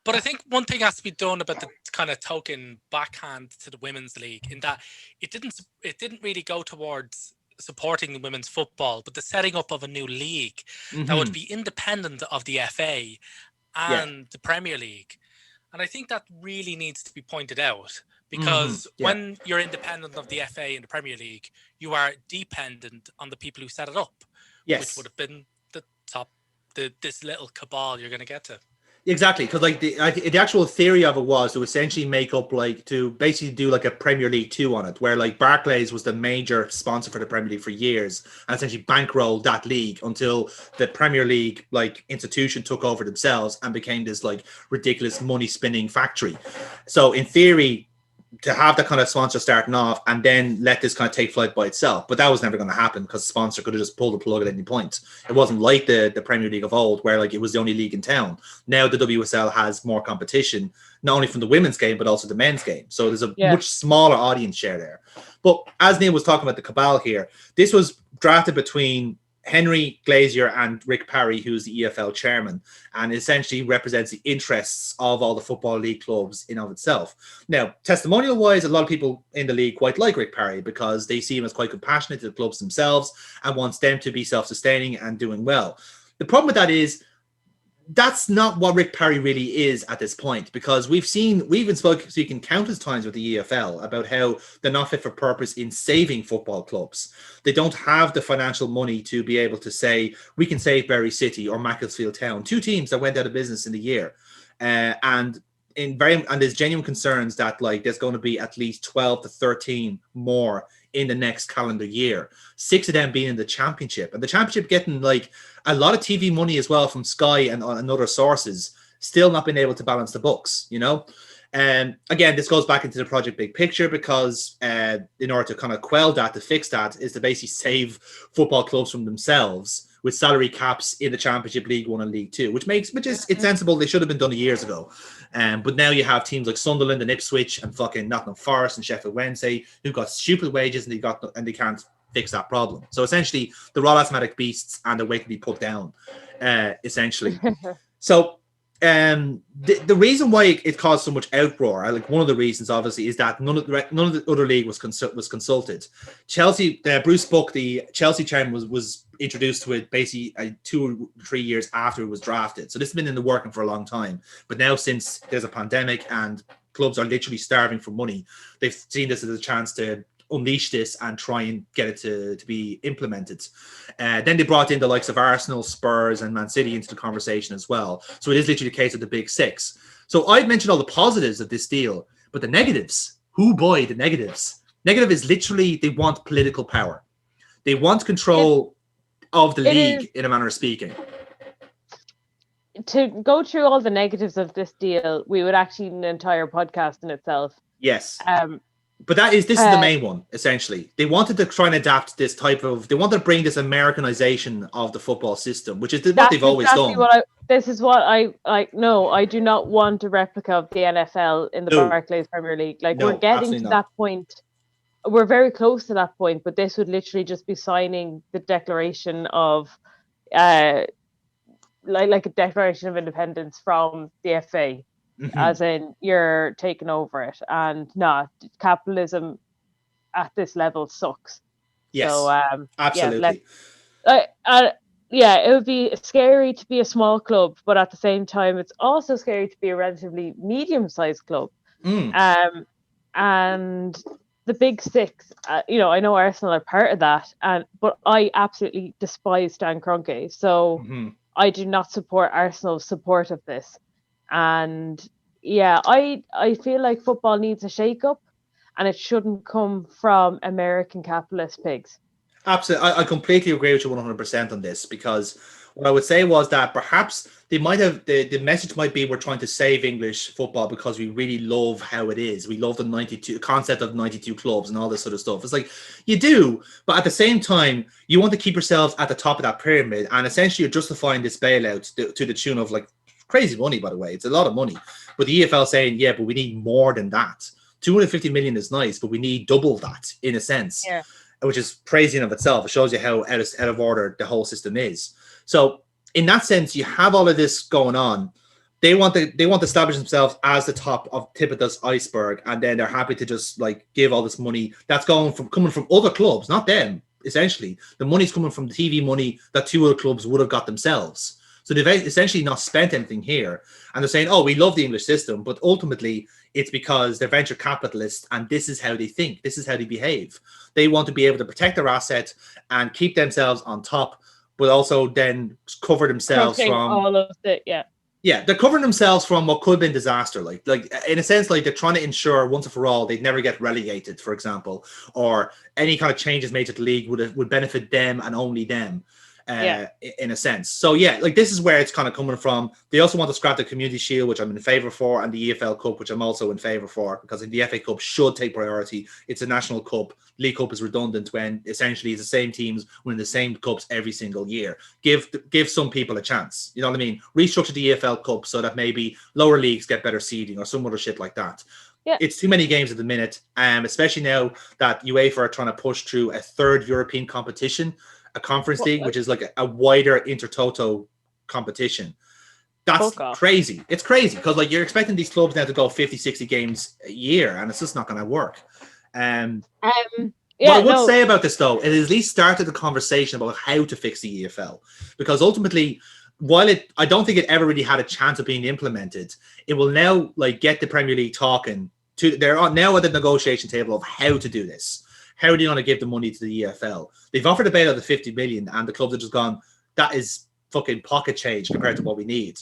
But I think one thing has to be done about the kind of token backhand to the women's league, in that it didn't really go towards supporting women's football, but the setting up of a new league that would be independent of the FA and the Premier League. And I think that really needs to be pointed out, because when you're independent of the FA and the Premier League, you are dependent on the people who set it up, which would have been the top, this little cabal you're going to get to. Exactly, because like the actual theory of it was to essentially make up, like, to basically do like a Premier League 2 on it, where like Barclays was the major sponsor for the Premier League for years, and essentially bankrolled that league until the Premier League like institution took over themselves and became this like ridiculous money spinning factory. So in theory, to have that kind of sponsor starting off and then let this kind of take flight by itself. But that was never going to happen, because the sponsor could have just pulled the plug at any point. It wasn't like the Premier League of old, where like it was the only league in town. Now the WSL has more competition, not only from the women's game, but also the men's game. So there's a much smaller audience share there. But as Neil was talking about the cabal here, this was drafted between Henry Glazier and Rick Parry, who's the EFL chairman, and essentially represents the interests of all the football league clubs in of itself. Now, testimonial wise, a lot of people in the league quite like Rick Parry, because they see him as quite compassionate to the clubs themselves and wants them to be self-sustaining and doing well. The problem with that is that's not what Rick Parry really is at this point, because we've been speaking countless times with the EFL about how they're not fit for purpose in saving football clubs. They don't have the financial money to be able to say, we can save Bury City or Macclesfield Town, 2 teams that went out of business in the year. And there's genuine concerns that like there's going to be at least 12 to 13 more in the next calendar year, 6 of them being in the championship, and the championship getting like a lot of TV money as well from Sky and other sources, still not being able to balance the books, you know. And again, this goes back into the project big picture, because in order to kind of quell that, to fix that, is to basically save football clubs from themselves with salary caps in the Championship, League 1 and League 2, which is it's sensible. They should have been done years ago. But now you have teams like Sunderland and Ipswich and fucking Nottingham Forest and Sheffield Wednesday who've got stupid wages, and they can't fix that problem. So essentially, the raw asthmatic beasts and the weight to be put down, essentially. So the reason why it caused so much outroar, like one of the reasons, obviously, is that none of the other league was consulted. Chelsea, Bruce Buck, the Chelsea chairman, was introduced to it basically 2 or 3 years after it was drafted. So this has been in the working for a long time. But now, since there's a pandemic and clubs are literally starving for money, they've seen this as a chance to unleash this and try and get it to be implemented. Then they brought in the likes of Arsenal, Spurs, and Man City into the conversation as well. So it is literally the case of the big 6. So I've mentioned all the positives of this deal, but the negatives, the negatives. Negative is literally they want political power. They want control of the league, in a manner of speaking. To go through all the negatives of this deal, we would actually need an entire podcast in itself. Yes. But this is the main one, essentially. They wanted to try and adapt this they wanted to bring this Americanization of the football system, which is what they've always done. I do not want a replica of the NFL in the Barclays Premier League. We're getting to that point. We're very close to that point, but this would literally just be signing the declaration of, like a declaration of independence from the FA. As in you're taking over it, and capitalism at this level sucks. Yes, so, absolutely. It would be scary to be a small club, but at the same time, it's also scary to be a relatively medium-sized club. And the big 6, I know Arsenal are part of that, but I absolutely despise Stan Kroenke, so I do not support Arsenal's support of this. And I feel like football needs a shake-up, and it shouldn't come from American capitalist pigs. Absolutely. I completely agree with you 100% on this, because what I would say was that perhaps they might have, the message might be, we're trying to save English football because we really love how it is. We love the concept of 92 clubs and all this sort of stuff. It's like, you do, but at the same time, you want to keep yourselves at the top of that pyramid, and essentially you're justifying this bailout to the tune of like crazy money, by the way. It's a lot of money. But the EFL saying, but we need more than that. 250 million is nice, but we need double that, in a sense, which is crazy in of itself. It shows you how out of order the whole system is. So in that sense, you have all of this going on, they want to establish themselves as the tip of this iceberg, and then they're happy to just like give all this money that's coming from other clubs, not them. Essentially, the money's coming from the TV money that two other clubs would have got themselves. So they've essentially not spent anything here, and they're saying, "Oh, we love the English system," but ultimately it's because they're venture capitalists, and this is how they think, this is how they behave. They want to be able to protect their asset and keep themselves on top, but also then cover themselves from all of it. Yeah, they're covering themselves from what could have been disaster. Like in a sense, like they're trying to ensure once and for all they'd never get relegated, for example, or any kind of changes made to the league would benefit them and only them. In a sense. So yeah, like this is where it's kind of coming from. They also want to scrap the Community Shield, which I'm in favor for, and the EFL Cup, which I'm also in favor for, because the FA Cup should take priority. It's a national cup. League Cup is redundant when essentially it's the same teams winning the same cups every single year. Give some people a chance. You know what I mean? Restructure the EFL Cup so that maybe lower leagues get better seeding or some other shit like that. Yeah. It's too many games at the minute, especially now that UEFA are trying to push through a third European competition, a conference league, which is like a wider intertoto competition. That's crazy. It's crazy because like you're expecting these clubs now to go 50, 60 games a year, and it's just not going to work. What I would say about this, though, it at least started the conversation about how to fix the EFL, because ultimately, while I don't think it ever really had a chance of being implemented, it will now like get the Premier League talking. They're now at the negotiation table of how to do this. How are they going to give the money to the EFL? They've offered a bailout of 50 million, and the clubs have just gone, that is fucking pocket change compared to what we need.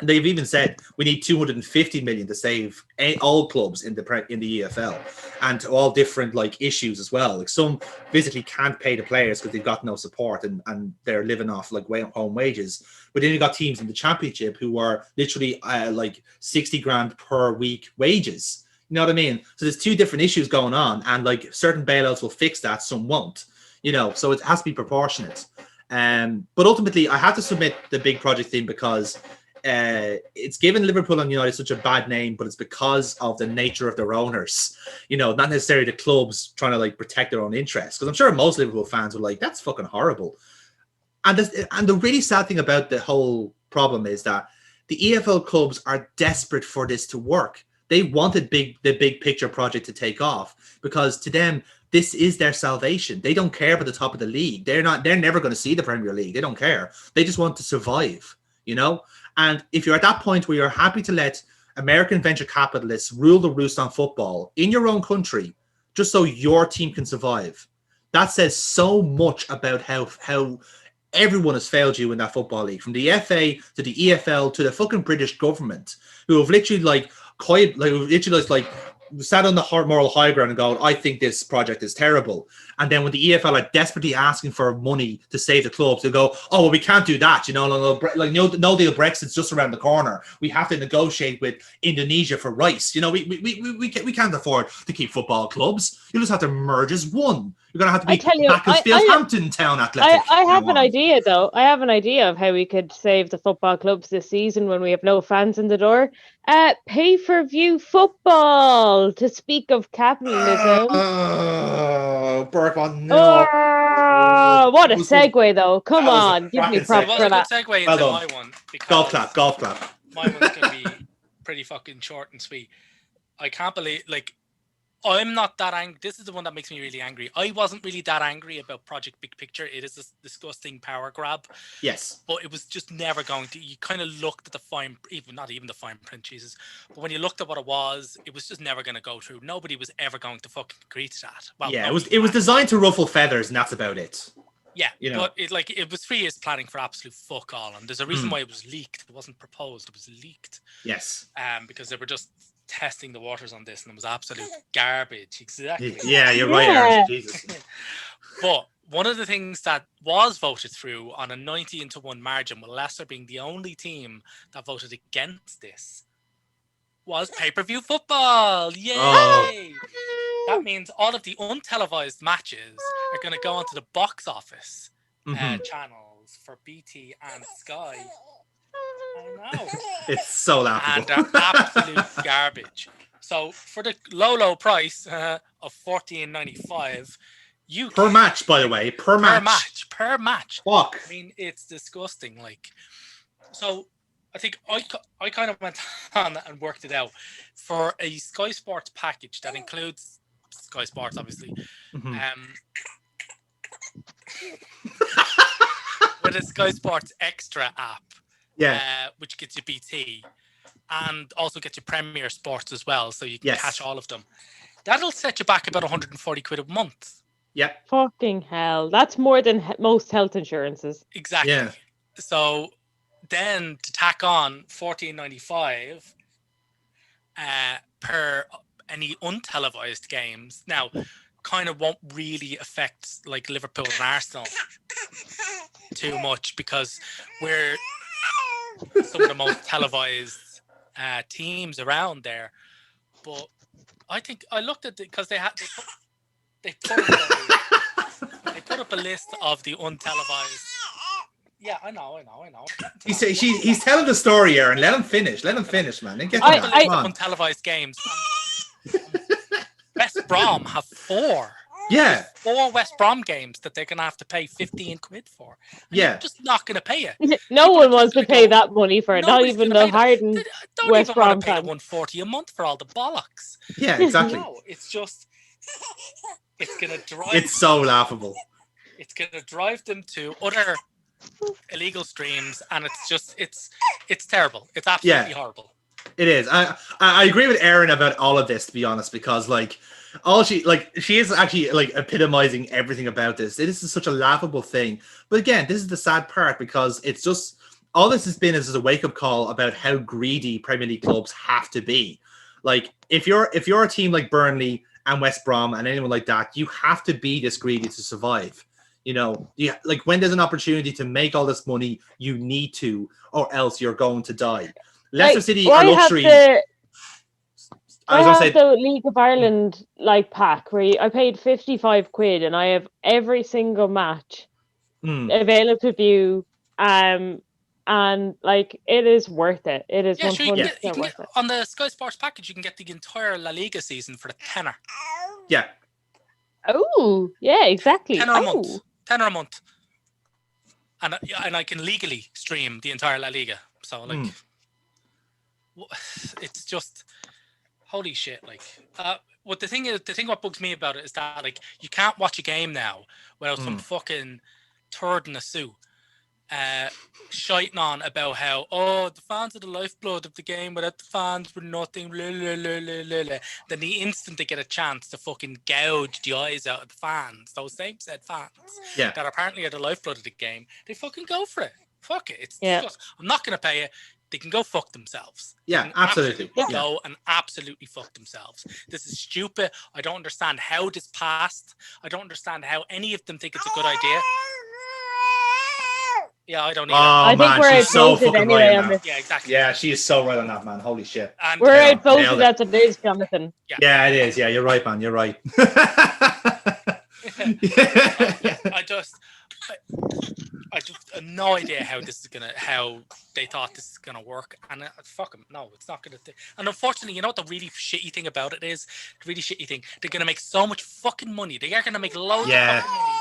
And they've even said we need 250 million to save all clubs in the EFL, and all different like issues as well. Like some physically can't pay the players because they've got no support and they're living off like home wages. But then you got teams in the Championship who are literally like 60 grand per week wages. You know what I mean? So there's two different issues going on, and like certain bailouts will fix that, some won't. You know, so it has to be proportionate. But ultimately, I have to submit the big project thing because it's given Liverpool and United such a bad name, but it's because of the nature of their owners. You know, not necessarily the clubs trying to like protect their own interests. Because I'm sure most Liverpool fans were like, "That's fucking horrible." And the really sad thing about the whole problem is that the EFL clubs are desperate for this to work. They wanted the big picture project to take off because to them, this is their salvation. They don't care about the top of the league. They're never going to see the Premier League. They don't care. They just want to survive, you know? And if you're at that point where you're happy to let American venture capitalists rule the roost on football in your own country, just so your team can survive, that says so much about how everyone has failed you in that football league, from the FA to the EFL to the fucking British government, who have literally sat on the moral high ground and go, I think this project is terrible. And then when the EFL are desperately asking for money to save the clubs, they go, oh, well, we can't do that. You know, no deal Brexit's just around the corner. We have to negotiate with Indonesia for rice. You know, we can't afford to keep football clubs. You just have to merge as one. You're going to have to be Macclesfield Town Athletic. I have an idea, though. I have an idea of how we could save the football clubs this season when we have no fans in the door. Pay-per-view football, to speak of capitalism. Oh, Burke, no. Oh, what a segue, though. Come on, give me props for that. It was a good segue into my one. Golf clap. My one's going to be pretty fucking short and sweet. I can't believe, like, I'm not that angry. This is the one that makes me really angry. I wasn't really that angry about Project Big Picture. It is a disgusting power grab. Yes. But it was just never going to. You kind of looked at the fine, not even the fine print, Jesus. But when you looked at what it was just never going to go through. Nobody was ever going to fucking agree to that. Well, yeah, it was designed to ruffle feathers, and that's about it. Yeah, you know, but it was 3 years planning for absolute fuck all, and there's a reason why it was leaked. It wasn't proposed; it was leaked. Yes. Because they were just testing the waters on this, and it was absolute garbage. Exactly. Yeah, you're right, Jesus. But one of the things that was voted through on a 90-1 margin, with Leicester being the only team that voted against this, was pay-per-view football. Yay! Oh. That means all of the untelevised matches are going to go onto the box office channels for BT and Sky. I know. It's so laughable. And they're absolute garbage. So for the low price of $14.95, per match, by the way, per match. Per match. Fuck. I mean, it's disgusting. Like, so I think I kind of went on and worked it out for a Sky Sports package that includes Sky Sports, obviously. With a Sky Sports Extra app, which gets you BT and also gets you Premier Sports as well, so you can catch all of them. That'll set you back about 140 quid a month. Yeah. Fucking hell. That's more than most health insurances. Exactly. Yeah. So then to tack on $14.95 per any untelevised games. Now, kind of won't really affect like Liverpool and Arsenal too much because we're some of the most televised teams around there. But I think I looked at it because they put up a list of the untelevised. Yeah, I know. He's telling the story, Aaron. Let him finish, man. Untelevised games. West Brom have 4. Yeah. 4 West Brom games that they're going to have to pay 15 quid for. And you're just not going to pay it. No one wants to pay that money for it. Not even the hardened West Brom fans. Don't even want to pay the 140 a month for all the bollocks. Yeah, exactly. No, it's just... It's going to drive... It's so laughable. It's going to drive them to other illegal streams, and it's just... It's terrible. It's absolutely horrible. It is. I agree with Erin about all of this, to be honest, because like she is actually like epitomizing everything about this. This is such a laughable thing. But again, this is the sad part because it's just all this has been is a wake-up call about how greedy Premier League clubs have to be. Like if you're a team like Burnley and West Brom and anyone like that, you have to be this greedy to survive. You know, like when there's an opportunity to make all this money, you need to, or else you're going to die. Leicester City are luxury. I have the League of Ireland like pack where I paid 55 quid and I have every single match available to view. And like it is worth it. It is 100% worth it. On the Sky Sports package, you can get the entire La Liga season for a tenner. Yeah. Oh, yeah, exactly. Tenner a month. And I can legally stream the entire La Liga. So like. It's just holy shit. Like, what the thing what bugs me about it is that like you can't watch a game now without some fucking turd in a suit shiting on about how the fans are the lifeblood of the game. Without the fans, we're nothing. Blah, blah, blah, blah, blah. Then the instant they get a chance to fucking gouge the eyes out of the fans, those same said fans that apparently are the lifeblood of the game, they fucking go for it. Fuck it. It's just, I'm not gonna pay it. They can go fuck themselves. Yeah, absolutely. Go and absolutely fuck themselves. This is stupid. I don't understand how this passed. I don't understand how any of them think it's a good idea. Yeah, I don't either. I think we're outvoted anyway on this. Yeah, exactly. Yeah, she is so right on that, man. Holy shit. And, we're outvoted as it is, Jonathan. Yeah, it is. Yeah, you're right, man. You're right. I just have no idea how they thought this is gonna work, and fuck them. No, it's not gonna. And unfortunately, you know what the really shitty thing about it is? The really shitty thing, they're gonna make so much fucking money. They are gonna make loads of fucking money.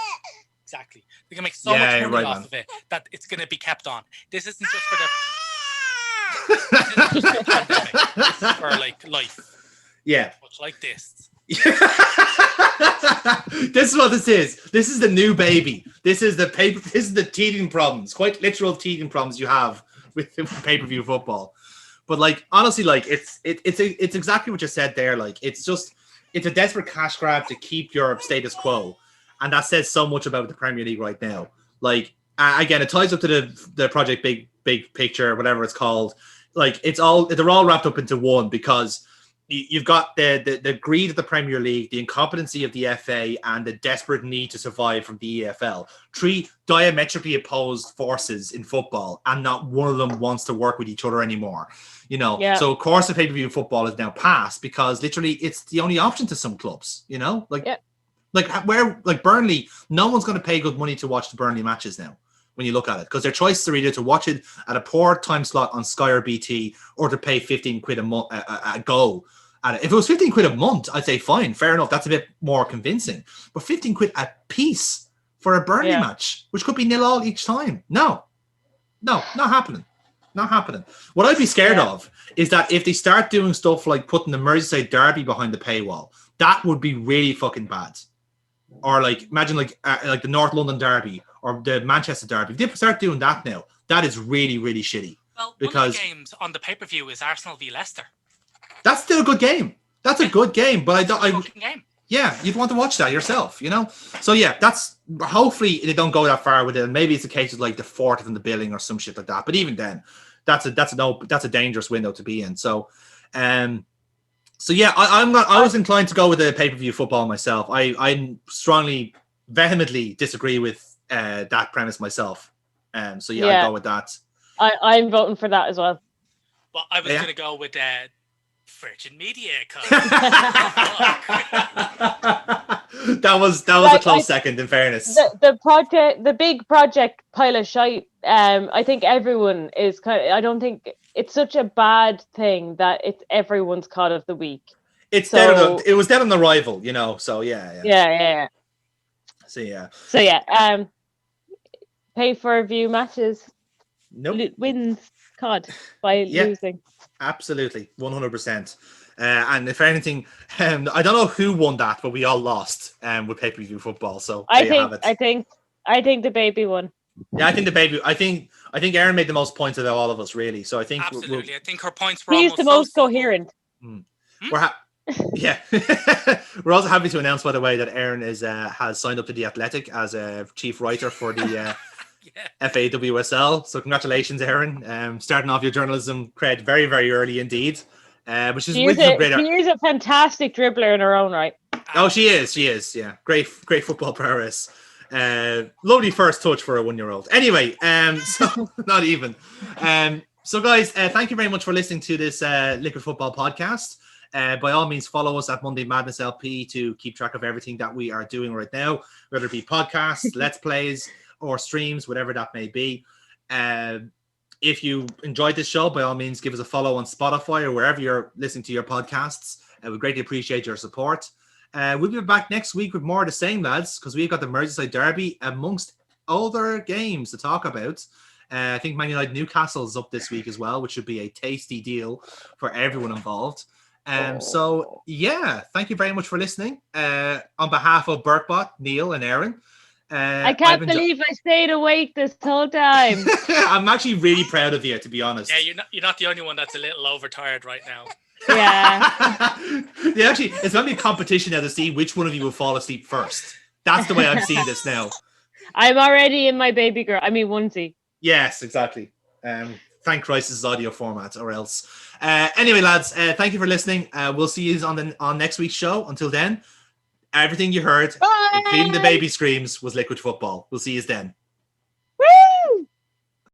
Exactly, they're gonna make so much money off of it that it's gonna be kept on. This isn't just for the pandemic. This is for like life. Yeah, much like this. This is what this is. This is the new baby. This is the teething problems, quite literal teething problems you have with pay-per-view football. But like honestly, like it's exactly what you said there. Like it's a desperate cash grab to keep your status quo, and that says so much about the Premier League right now. Like again, it ties up to the project big picture, whatever it's called. Like they're all wrapped up into one because you've got the greed of the Premier League, the incompetency of the FA, and the desperate need to survive from the EFL. 3 diametrically opposed forces in football, and not one of them wants to work with each other anymore. You know, so of course the pay-per-view football is now passed because literally it's the only option to some clubs. You know, like Burnley, no one's going to pay good money to watch the Burnley matches now. When you look at it, because their choices are either to watch it at a poor time slot on Sky or BT, or to pay 15 quid a month a go at it. If it was 15 quid a month, I'd say fine, fair enough. That's a bit more convincing. But 15 quid a piece for a Burnley match, which could be 0-0 each time. No, not happening. Not happening. What I'd be scared of is that if they start doing stuff like putting the Merseyside derby behind the paywall, that would be really fucking bad. Or like imagine like the North London derby or the Manchester derby. If they start doing that now, that is really, really shitty. Well, because one of the games on the pay-per-view is Arsenal v Leicester. That's still a good game. That's a good game, but game. Yeah, you'd want to watch that yourself, you know? So yeah, that's hopefully they don't go that far with it. Maybe it's a case of like the 40th in the billing or some shit like that. But even then, that's a dangerous window to be in. So yeah, I was inclined to go with the pay-per-view football myself. I strongly, vehemently disagree with that premise myself. So yeah, I'd go with that. I'm voting for that as well. Well, I was going to go with Virgin Media. that was a close second, in fairness. The big project pile of shite. I think everyone is I don't think it's such a bad thing that it's everyone's COD of the week. It was dead on the rival, you know. So yeah. So yeah. Pay for view matches. Nope. Wins COD by losing. Absolutely, 100%. And if anything, I don't know who won that, but we all lost with pay-per-view football. So I think the baby won. Yeah, I think the baby. I think Erin made the most points out of all of us, really. So I think absolutely. I think her points were. He's the most coherent. Yeah. We're also happy to announce, by the way, that Erin has signed up to The Athletic as a chief writer for the FAWSL. So congratulations, Erin. Starting off your journalism cred very, very early indeed. Which is she is a fantastic dribbler in her own right. Oh, she is. Yeah, great football prowess. Lovely first touch for a 1-year-old. Anyway, so not even. So guys, thank you very much for listening to this Liquid Football podcast. By all means, follow us at Monday Madness LP to keep track of everything that we are doing right now, whether it be podcasts, let's plays, or streams, whatever that may be. If you enjoyed this show, by all means, give us a follow on Spotify or wherever you're listening to your podcasts. We greatly appreciate your support. We'll be back next week with more of the same, lads, because we've got the Merseyside Derby amongst other games to talk about. I think Man United Newcastle is up this week as well, which should be a tasty deal for everyone involved. So, yeah, thank you very much for listening. On behalf of Burkbot, Neil, and Erin. I can't believe I stayed awake this whole time. I'm actually really proud of you, to be honest. Yeah, you're not the only one that's a little overtired right now. Yeah. Yeah, actually, it's going to be a competition now to see which one of you will fall asleep first. That's the way I'm seeing this now. I'm already in my baby girl. I mean, onesie. Yes, exactly. Thank Christ this is audio format, or else. Anyway, lads, thank you for listening. We'll see you on next week's show. Until then, everything you heard, including the baby screams, was Liquid Football. We'll see you then.